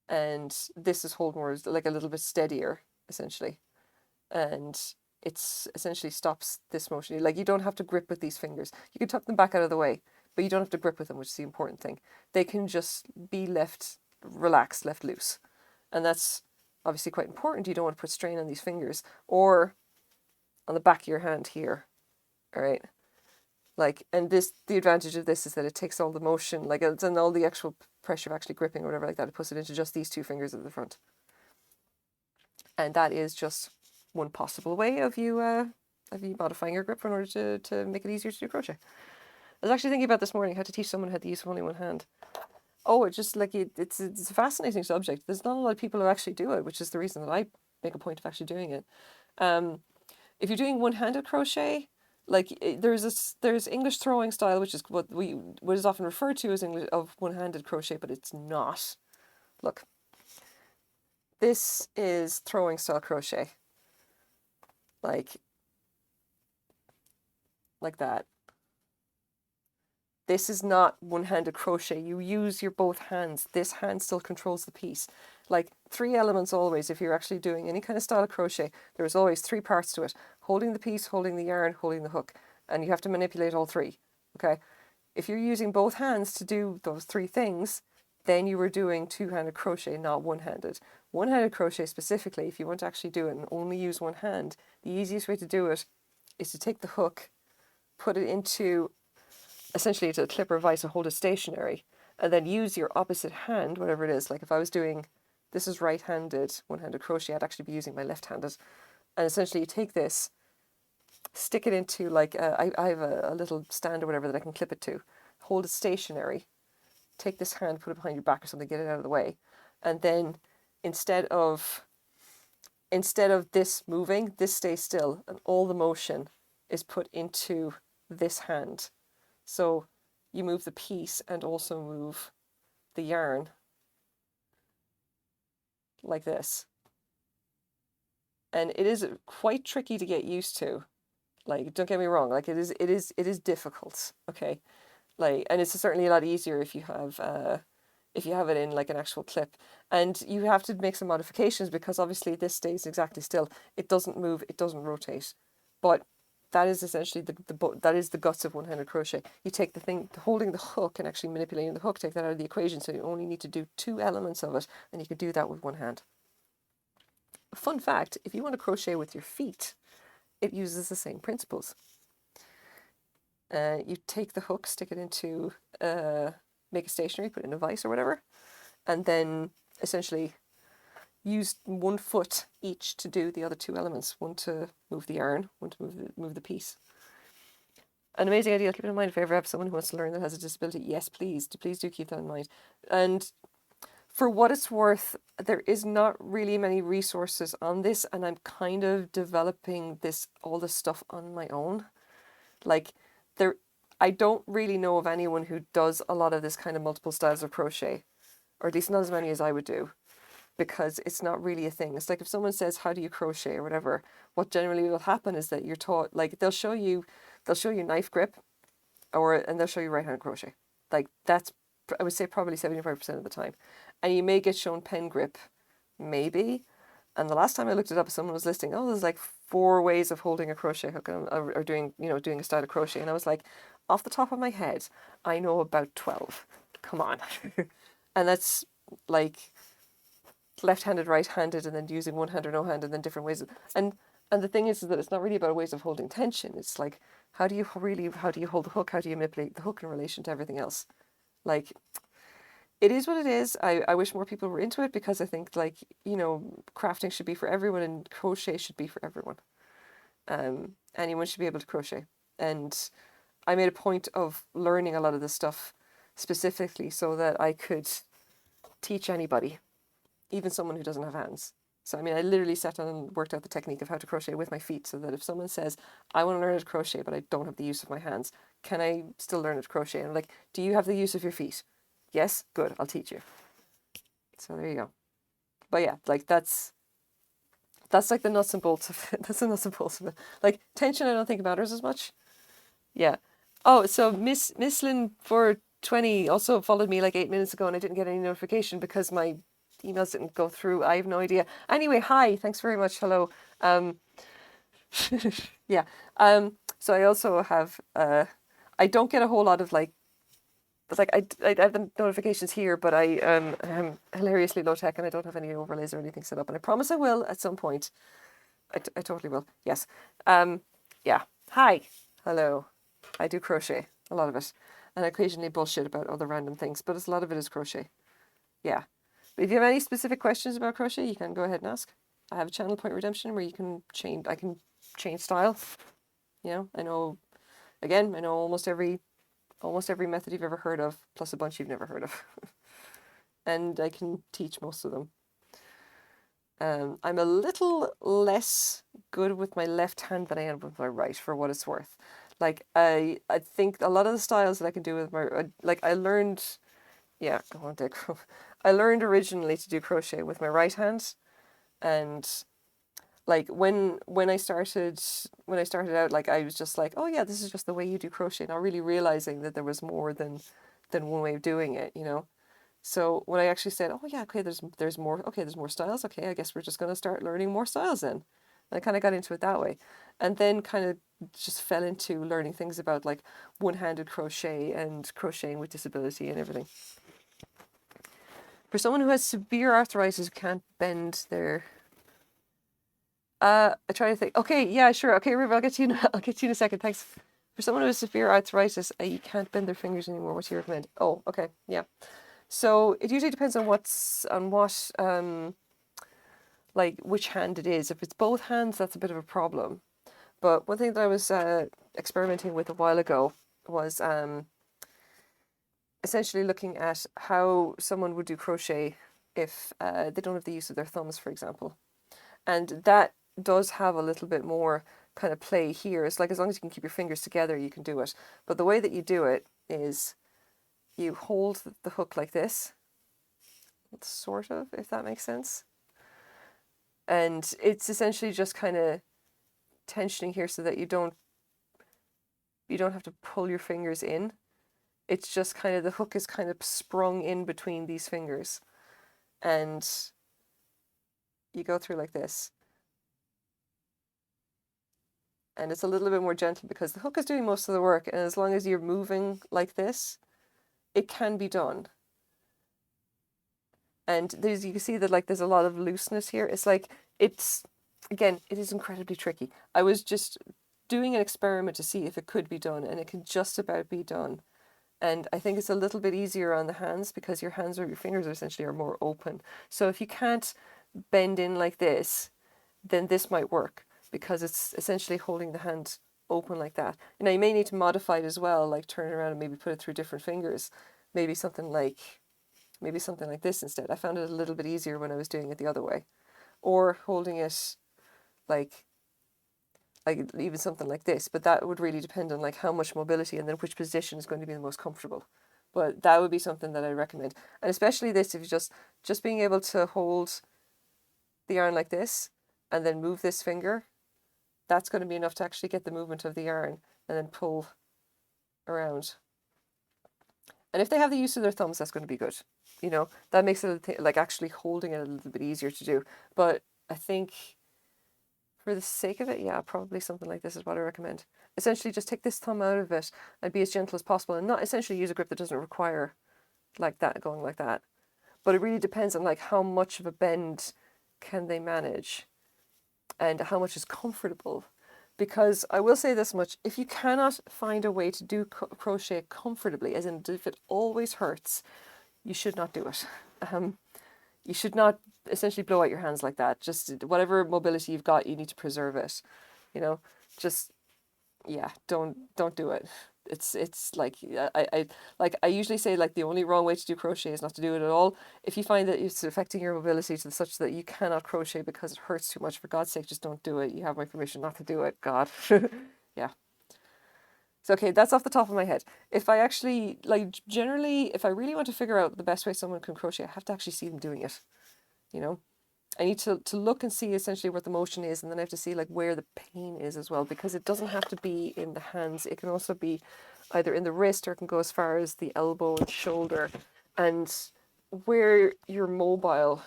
And this is hold more like a little bit steadier, essentially. And it's essentially stops this motion. Like you don't have to grip with these fingers. You can tuck them back out of the way, but you don't have to grip with them, which is the important thing. They can just be left relaxed, left loose. And that's obviously quite important. You don't want to put strain on these fingers or on the back of your hand here. All right. Like, and the advantage of this is that it takes all the motion, like it's and all the actual pressure of actually gripping or whatever like that, it puts it into just these two fingers at the front. And that is just one possible way of you modifying your grip in order to make it easier to do crochet. I was actually thinking about this morning how to teach someone how to use only one hand. Oh, it's just like it's a fascinating subject. There's not a lot of people who actually do it, which is the reason that I make a point of actually doing it. If you're doing one-handed crochet, like there's English throwing style, which is what is often referred to as English of one-handed crochet, but it's not. Look, this is throwing style crochet, like that. This is not one-handed crochet. You use your both hands. This hand still controls the piece. Like 3 elements always, if you're actually doing any kind of style of crochet, there's always 3 parts to it. Holding the piece, holding the yarn, holding the hook. And you have to manipulate all 3, okay? If you're using both hands to do those 3 things, then you were doing two-handed crochet, not one-handed. One-handed crochet specifically, if you want to actually do it and only use one hand, the easiest way to do it is to take the hook, put it into essentially it's a clipper vise and hold it stationary, and then use your opposite hand, whatever it is. Like if I was doing, this is right-handed, one-handed crochet, I'd actually be using my left-handed. And essentially you take this, stick it into like, I have a little stand or whatever that I can clip it to, hold it stationary, take this hand, put it behind your back or something, get it out of the way. And then instead of this moving, this stays still, and all the motion is put into this hand. So you move the piece and also move the yarn like this. And it is quite tricky to get used to. Like, don't get me wrong, like it is difficult, okay? Like, and it's certainly a lot easier if you have if you have it in like an actual clip. And you have to make some modifications because obviously this stays exactly still. It doesn't move, it doesn't rotate. But that is essentially that is the guts of one-handed crochet. You take the thing, holding the hook and actually manipulating the hook, take that out of the equation, so you only need to do 2 elements of it, and you can do that with one hand. Fun fact, if you want to crochet with your feet, it uses the same principles. You take the hook, stick it into, make it stationary, put it in a vise or whatever, and then essentially use one foot each to do the other 2 elements. One to move the yarn, one to move the piece. An amazing idea. Keep it in mind if I ever have someone who wants to learn that has a disability. Yes, please do keep that in mind. And for what it's worth, there is not really many resources on this, and I'm kind of developing all this stuff on my own. Like, I don't really know of anyone who does a lot of this kind of multiple styles of crochet, or at least not as many as I would do, because it's not really a thing. It's like if someone says, how do you crochet or whatever, what generally will happen is that you're taught, like they'll show you knife grip, and they'll show you right hand crochet. Like that's, I would say probably 75% of the time. And you may get shown pen grip, maybe. And the last time I looked it up, someone was listing, there's like 4 ways of holding a crochet hook or doing a style of crochet. And I was like, off the top of my head, I know about 12. Come on. And that's like left-handed, right-handed, and then using one hand or no hand, and then different ways. And the thing is that it's not really about ways of holding tension. It's like, how do you hold the hook? How do you manipulate the hook in relation to everything else? Like, it is what it is. I wish more people were into it, because I think, like, crafting should be for everyone and crochet should be for everyone. Anyone should be able to crochet. And I made a point of learning a lot of this stuff specifically so that I could teach anybody, even someone who doesn't have hands. So, I mean, I literally sat down and worked out the technique of how to crochet with my feet, so that if someone says, I want to learn how to crochet, but I don't have the use of my hands, can I still learn how to crochet? And I'm like, do you have the use of your feet? Yes? Good, I'll teach you. So there you go. But yeah, like that's like the nuts and bolts of it. That's the nuts and bolts of it. Like, tension, I don't think matters as much. Yeah. Oh, so Miss Lynn for 20 also followed me like 8 minutes ago, and I didn't get any notification because my emails didn't go through. I have no idea. Anyway, hi, thanks very much. Hello. Yeah. So I also have, I don't get a whole lot of like I have the notifications here, but I am hilariously low tech and I don't have any overlays or anything set up, and I promise I will at some point. I totally will. Yes. Yeah. Hi. Hello. I do crochet, a lot of it, and occasionally bullshit about other random things, but a lot of it is crochet. Yeah. But if you have any specific questions about crochet, you can go ahead and ask. I have a channel Point Redemption where I can change style. I know almost every method you've ever heard of, plus a bunch you've never heard of. And I can teach most of them. I'm a little less good with my left hand than I am with my right, for what it's worth. Like, I think a lot of the styles that I can do with my, I learned, yeah, go on, Dick. I learned originally to do crochet with my right hand, and like when I started out, like I was just like, oh yeah, this is just the way you do crochet, not really realizing that there was more than one way of doing it, So when I actually said, oh yeah, okay, there's more, okay, there's more styles, okay, I guess we're just gonna start learning more styles then. And I kind of got into it that way, and then kind of just fell into learning things about like one-handed crochet and crocheting with disability and everything. For someone who has severe arthritis who can't bend their I try to think. Okay, yeah, sure. Okay, River, I'll get to you. I'll get to you in a second. Thanks. For someone who has severe arthritis, you can't bend their fingers anymore. What do you recommend? Oh, okay, yeah. So it usually depends on what, like which hand it is. If it's both hands, that's a bit of a problem. But one thing that I was experimenting with a while ago was essentially looking at how someone would do crochet if they don't have the use of their thumbs, for example, and that does have a little bit more kind of play here. It's like, as long as you can keep your fingers together, you can do it. But the way that you do it is you hold the hook like this, sort of, if that makes sense. And it's essentially just kind of tensioning here so that you don't have to pull your fingers in. It's just kind of, the hook is kind of sprung in between these fingers, and you go through like this. And it's a little bit more gentle because the hook is doing most of the work, and as long as you're moving like this, it can be done. And there's, you can see that like there's a lot of looseness here. It's like, it's, again, it is incredibly tricky. I was just doing an experiment to see if it could be done, and it can just about be done. And I think it's a little bit easier on the hands because your hands or your fingers essentially are more open. So if you can't bend in like this, then this might work because it's essentially holding the hand open like that. Now you may need to modify it as well, like turn it around and maybe put it through different fingers. Maybe something like this instead. I found it a little bit easier when I was doing it the other way. Or holding it like even something like this, but that would really depend on like how much mobility and then which position is going to be the most comfortable. But that would be something that I recommend. And especially this, if you just being able to hold the yarn like this and then move this finger, that's going to be enough to actually get the movement of the yarn and then pull around. And if they have the use of their thumbs, that's going to be good. You know, that makes it like actually holding it a little bit easier to do. But I think for the sake of it, yeah, probably something like this is what I recommend. Essentially, just take this thumb out of it and be as gentle as possible, and not essentially use a grip that doesn't require like that, going like that. But it really depends on like how much of a bend can they manage and how much is comfortable. Because I will say this much, if you cannot find a way to do crochet comfortably, as in if it always hurts, you should not do it. You should not essentially blow out your hands like that. Just whatever mobility you've got, you need to preserve it. You know, just, yeah, don't do it. It's like, I usually say, like, the only wrong way to do crochet is not to do it at all. If you find that it's affecting your mobility to such that you cannot crochet because it hurts too much, for God's sake, just don't do it. You have my permission not to do it. God. Yeah. So, okay, that's off the top of my head. If I actually, like, generally, if I really want to figure out the best way someone can crochet, I have to actually see them doing it. You know, I need to look and see essentially what the motion is, and then I have to see like where the pain is as well, because it doesn't have to be in the hands. It can also be either in the wrist, or it can go as far as the elbow and shoulder, and where you're mobile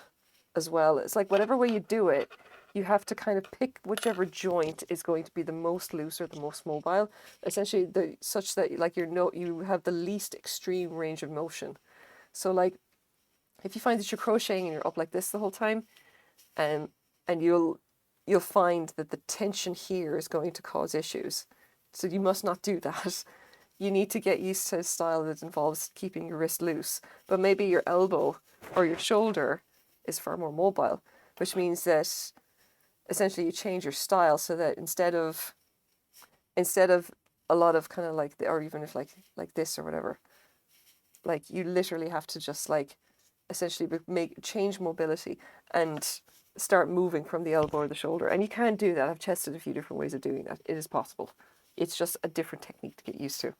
as well. It's like whatever way you do it, you have to kind of pick whichever joint is going to be the most loose or the most mobile. Essentially, such that like you have the least extreme range of motion. So like, if you find that you're crocheting and you're up like this the whole time, and you'll find that the tension here is going to cause issues. So you must not do that. You need to get used to a style that involves keeping your wrist loose. But maybe your elbow or your shoulder is far more mobile, which means that essentially you change your style so that instead of a lot of kind of like, or even if like this or whatever, like you literally have to just like essentially change mobility and start moving from the elbow or the shoulder. And you can do that. I've tested a few different ways of doing that. It is possible. It's just a different technique to get used to.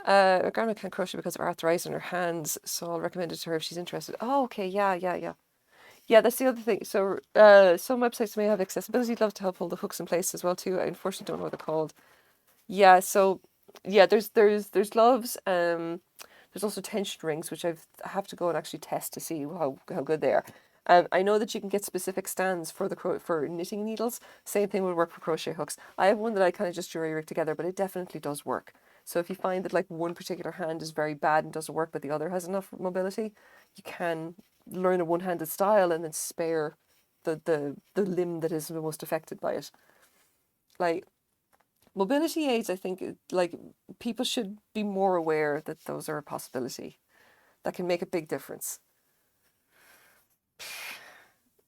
My grandma can't crochet because of arthritis in her hands, so I'll recommend it to her if she's interested. Oh, okay, yeah. Yeah, that's the other thing. So some websites may have accessibility gloves to help hold the hooks in place as well too. I unfortunately don't know what they're called. Yeah, so yeah, there's gloves. There's also tension rings, which I have to go and actually test to see how good they are. I know that you can get specific stands for for knitting needles. Same thing would work for crochet hooks. I have one that I kind of just jury rig together, but it definitely does work. So if you find that like one particular hand is very bad and doesn't work, but the other has enough mobility, you can learn a one-handed style and then spare the limb that is the most affected by it. Like, mobility aids, I think, like, people should be more aware that those are a possibility. That can make a big difference.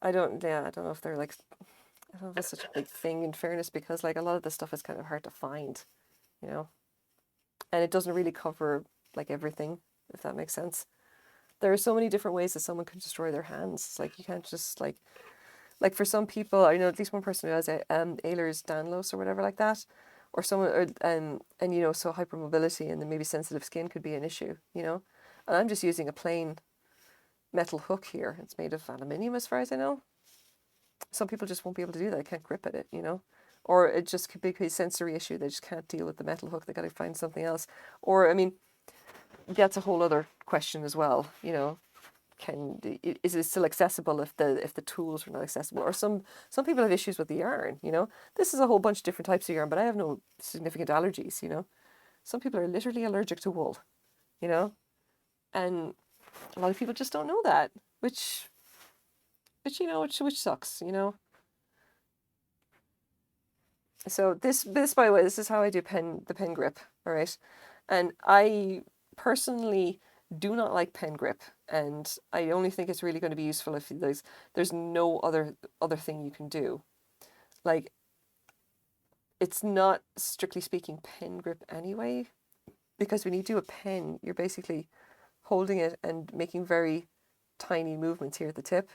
I don't know if they're like, I don't know if it's such a big thing in fairness, because like a lot of this stuff is kind of hard to find, you know, and it doesn't really cover like everything, if that makes sense. There are so many different ways that someone can destroy their hands. It's like, you can't just like for some people, I know at least one person who has Ehlers-Danlos or whatever like that, or someone, or, and you know, so hypermobility and then maybe sensitive skin could be an issue, you know. And I'm just using a plain metal hook here. It's made of aluminium as far as I know. Some people just won't be able to do that. They can't grip at it, you know. or it just could be a sensory issue. They just can't deal with the metal hook. They got to find something else. Or, I mean, that's a whole other question as well. You know, is it still accessible if the tools are not accessible? Or some people have issues with the yarn. You know, this is a whole bunch of different types of yarn, but I have no significant allergies. You know, some people are literally allergic to wool. You know, and a lot of people just don't know that, which you know, which sucks. You know. So this by the way, this is how I do the pen grip, all right? And I personally do not like pen grip, and I only think it's really going to be useful if there's no other thing you can do. Like, it's not strictly speaking pen grip anyway, because when you do a pen, you're basically holding it and making very tiny movements here at the tip.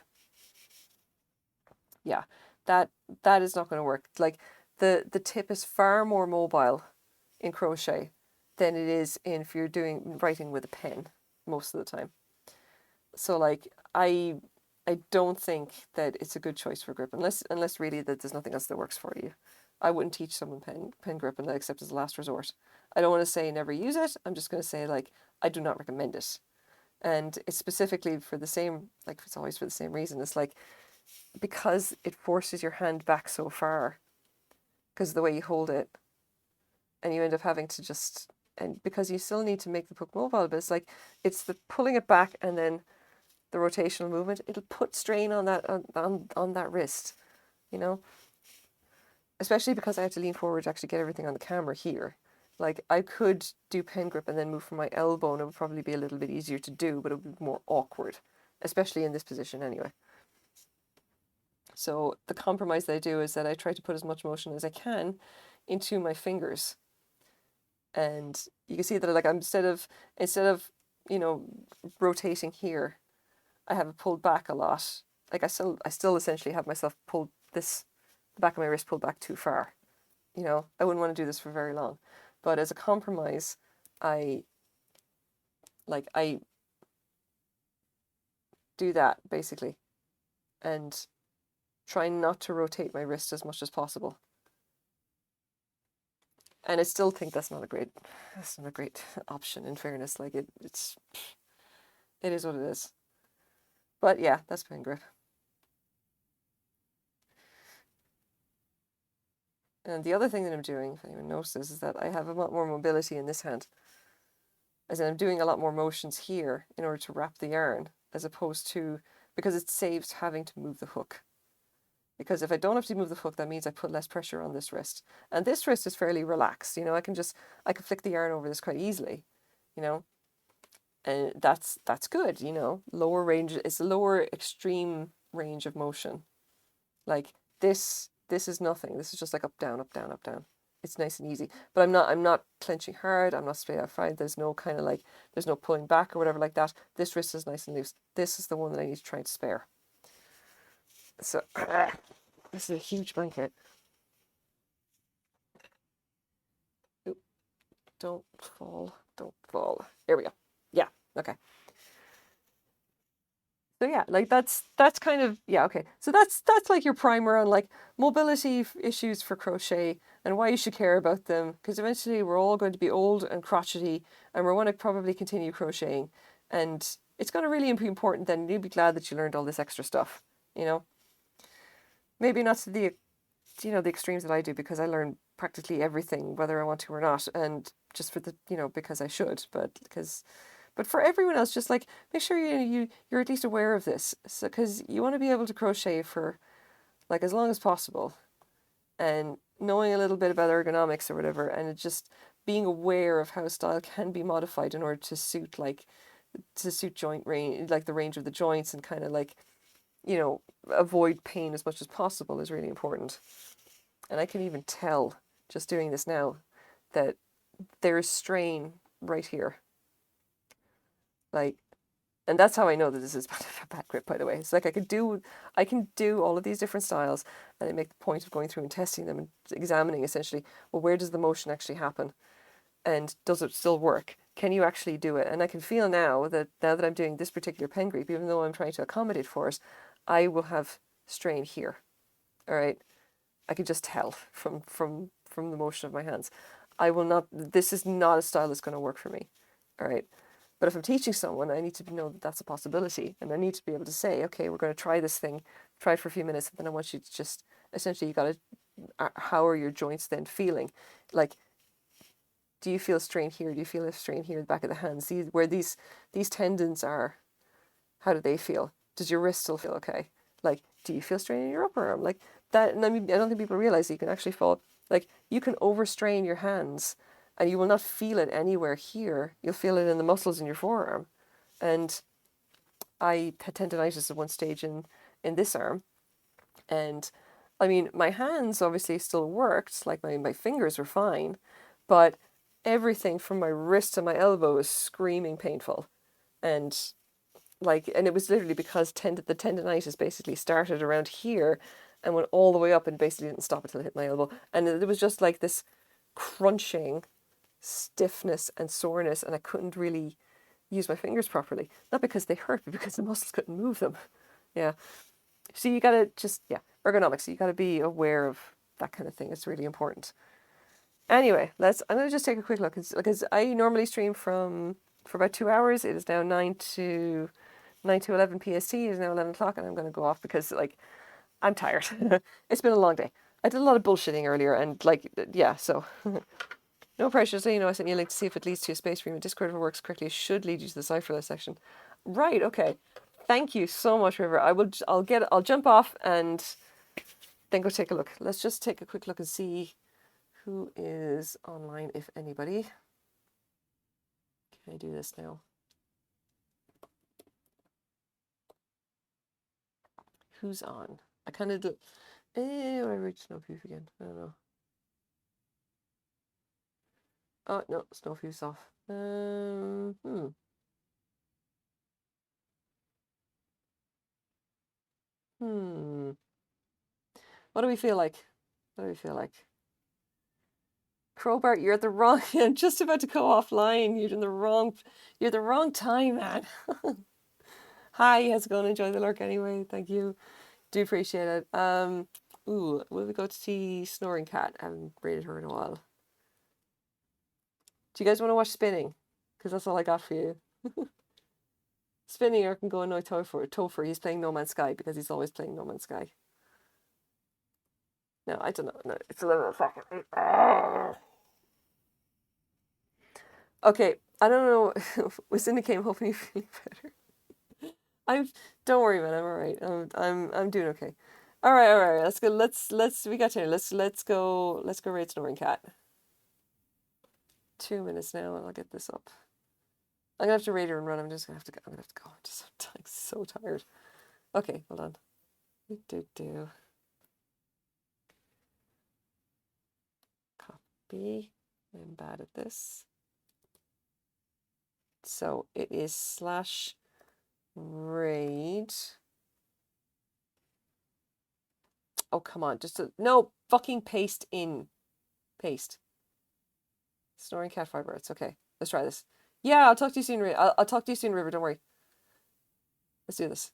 Yeah, that is not going to work. Like, the tip is far more mobile in crochet than it is if you're writing with a pen most of the time. So like I don't think that it's a good choice for grip unless really that there's nothing else that works for you. I wouldn't teach someone pen grip except as a last resort. I don't want to say never use it. I'm just going to say like I do not recommend it. And it's specifically for the same, like it's always for the same reason. It's like because it forces your hand back so far because of the way you hold it, and you end up having to just, and because you still need to make the hook mobile, but it's the pulling it back and then the rotational movement, it'll put strain on that on that wrist, you know, especially because I have to lean forward to actually get everything on the camera here. Like I could do pen grip and then move from my elbow and it would probably be a little bit easier to do, but it would be more awkward, especially in this position anyway. So the compromise that I do is that I try to put as much motion as I can into my fingers. And you can see that like instead of you know rotating here, I have it pulled back a lot. Like I still essentially have myself pulled the back of my wrist pulled back too far. You know, I wouldn't want to do this for very long. But as a compromise, I do that basically and try not to rotate my wrist as much as possible. And I still think that's not a great option in fairness. Like it is what it is. But yeah, that's pen grip. And the other thing that I'm doing, if anyone notices, is that I have a lot more mobility in this hand. As in I'm doing a lot more motions here in order to wrap the yarn, as opposed to, because it saves having to move the hook. Because if I don't have to move the hook, that means I put less pressure on this wrist. And this wrist is fairly relaxed, you know, I can flick the yarn over this quite easily, you know. And that's good, you know. Lower range, it's a lower extreme range of motion. Like this is nothing. This is just like up, down, up, down, up, down. It's nice and easy. But I'm not clenching hard. I'm not straight out fried. There's no kind of like, there's no pulling back or whatever like that. This wrist is nice and loose. This is the one that I need to try to spare. So, this is a huge blanket. Oop, don't fall. Don't fall. There we go. Yeah, okay. So yeah, like that's kind of, yeah, okay. So that's like your primer on like mobility issues for crochet and why you should care about them, because eventually we're all going to be old and crotchety and we're going to probably continue crocheting, and it's going to really be important then. You'll be glad that you learned all this extra stuff, you know. Maybe not to the, you know, the extremes that I do, because I learn practically everything whether I want to or not, and just for the, you know, because I should, but for everyone else, just like make sure you're at least aware of this, so because you want to be able to crochet for like as long as possible, and knowing a little bit about ergonomics or whatever, and it just being aware of how style can be modified in order to suit joint range, like the range of the joints, and kind of like, you know, avoid pain as much as possible is really important. And I can even tell just doing this now that there is strain right here. Like, and that's how I know that this is a bad grip, by the way. It's like I can do all of these different styles, and I make the point of going through and testing them and examining essentially, well, where does the motion actually happen? And does it still work? Can you actually do it? And I can feel now that I'm doing this particular pen grip, even though I'm trying to accommodate for it, I will have strain here. All right. I could just tell from the motion of my hands. I will not. This is not a style that's going to work for me. All right. But if I'm teaching someone, I need to know that that's a possibility, and I need to be able to say, okay, we're going to try this thing, try it for a few minutes, and then I want you to just essentially you got to. How are your joints then feeling? Like, do you feel strain here? Do you feel a strain here in the back of the hands? See where these tendons are. How do they feel? Does your wrist still feel okay? Like, do you feel strain in your upper arm? Like that, and I mean, I don't think people realize that you can actually fall. Like, you can overstrain your hands, and you will not feel it anywhere here. You'll feel it in the muscles in your forearm. And I had tendonitis at one stage in this arm, and I mean, my hands obviously still worked. Like my fingers were fine, but everything from my wrist to my elbow was screaming painful, and and it was literally because the tendonitis basically started around here and went all the way up and basically didn't stop until it hit my elbow. And it was just like this crunching stiffness and soreness, and I couldn't really use my fingers properly. Not because they hurt, but because the muscles couldn't move them. Yeah. So you gotta ergonomics. You gotta be aware of that kind of thing. It's really important. Anyway, I'm gonna just take a quick look because I normally stream for about 2 hours. It is now 9 to 11 PST. It is now 11 o'clock, and I'm going to go off because, like, I'm tired. It's been a long day. I did a lot of bullshitting earlier, and, like, yeah, so. No pressure. So, I sent you a link to see if it leads to a space for you in Discord. If it works correctly, it should lead you to the cipherless section. Right, okay. Thank you so much, River. I'll jump off and then go take a look. Let's just take a quick look and see who is online, if anybody. Can I do this now? Who's on? I kind of do. When I reach Snowfuse again. I don't know. Oh, no, Snowfuse off. What do we feel like? What do we feel like? Crowbar, you're at the wrong. I'm just about to go offline. You're the wrong time, man. Hi, how's it going? Enjoy the lurk anyway. Thank you. Do appreciate it. Will we go to see Snoring Cat? I haven't rated her in a while. Do you guys want to watch Spinning? Because that's all I got for you. Spinning, or can go annoy Topher. He's playing No Man's Sky because he's always playing No Man's Sky. No, I don't know. No, it's 11 o'clock. Okay, I don't know. Cindy came hoping you feeling better. Don't worry, man. I'm all right. I'm doing okay. All right. Let's go. We got here. Let's go raid Snoring Cat. 2 minutes now, and I'll get this up. I'm gonna have to raid her and run. I'm gonna have to go. I'm just like so tired. Okay, hold on. Copy. I'm bad at this. So it is /raid. Oh, come on. No, fucking paste in. Paste. Snoring Cat fiber. It's okay. Let's try this. Yeah, I'll talk to you soon, I'll talk to you soon, River. Don't worry. Let's do this.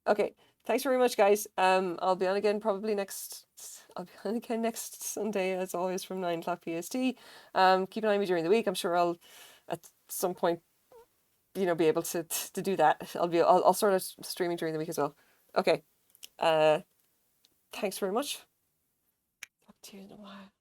Okay. Thanks very much, guys. I'll be on again probably next Sunday, as always, from 9 o'clock PST. Keep an eye on me during the week. I'm sure I'll at some point, be able to do that. I'll sort of streaming during the week as well. Okay. Thanks very much. Talk to you in a while.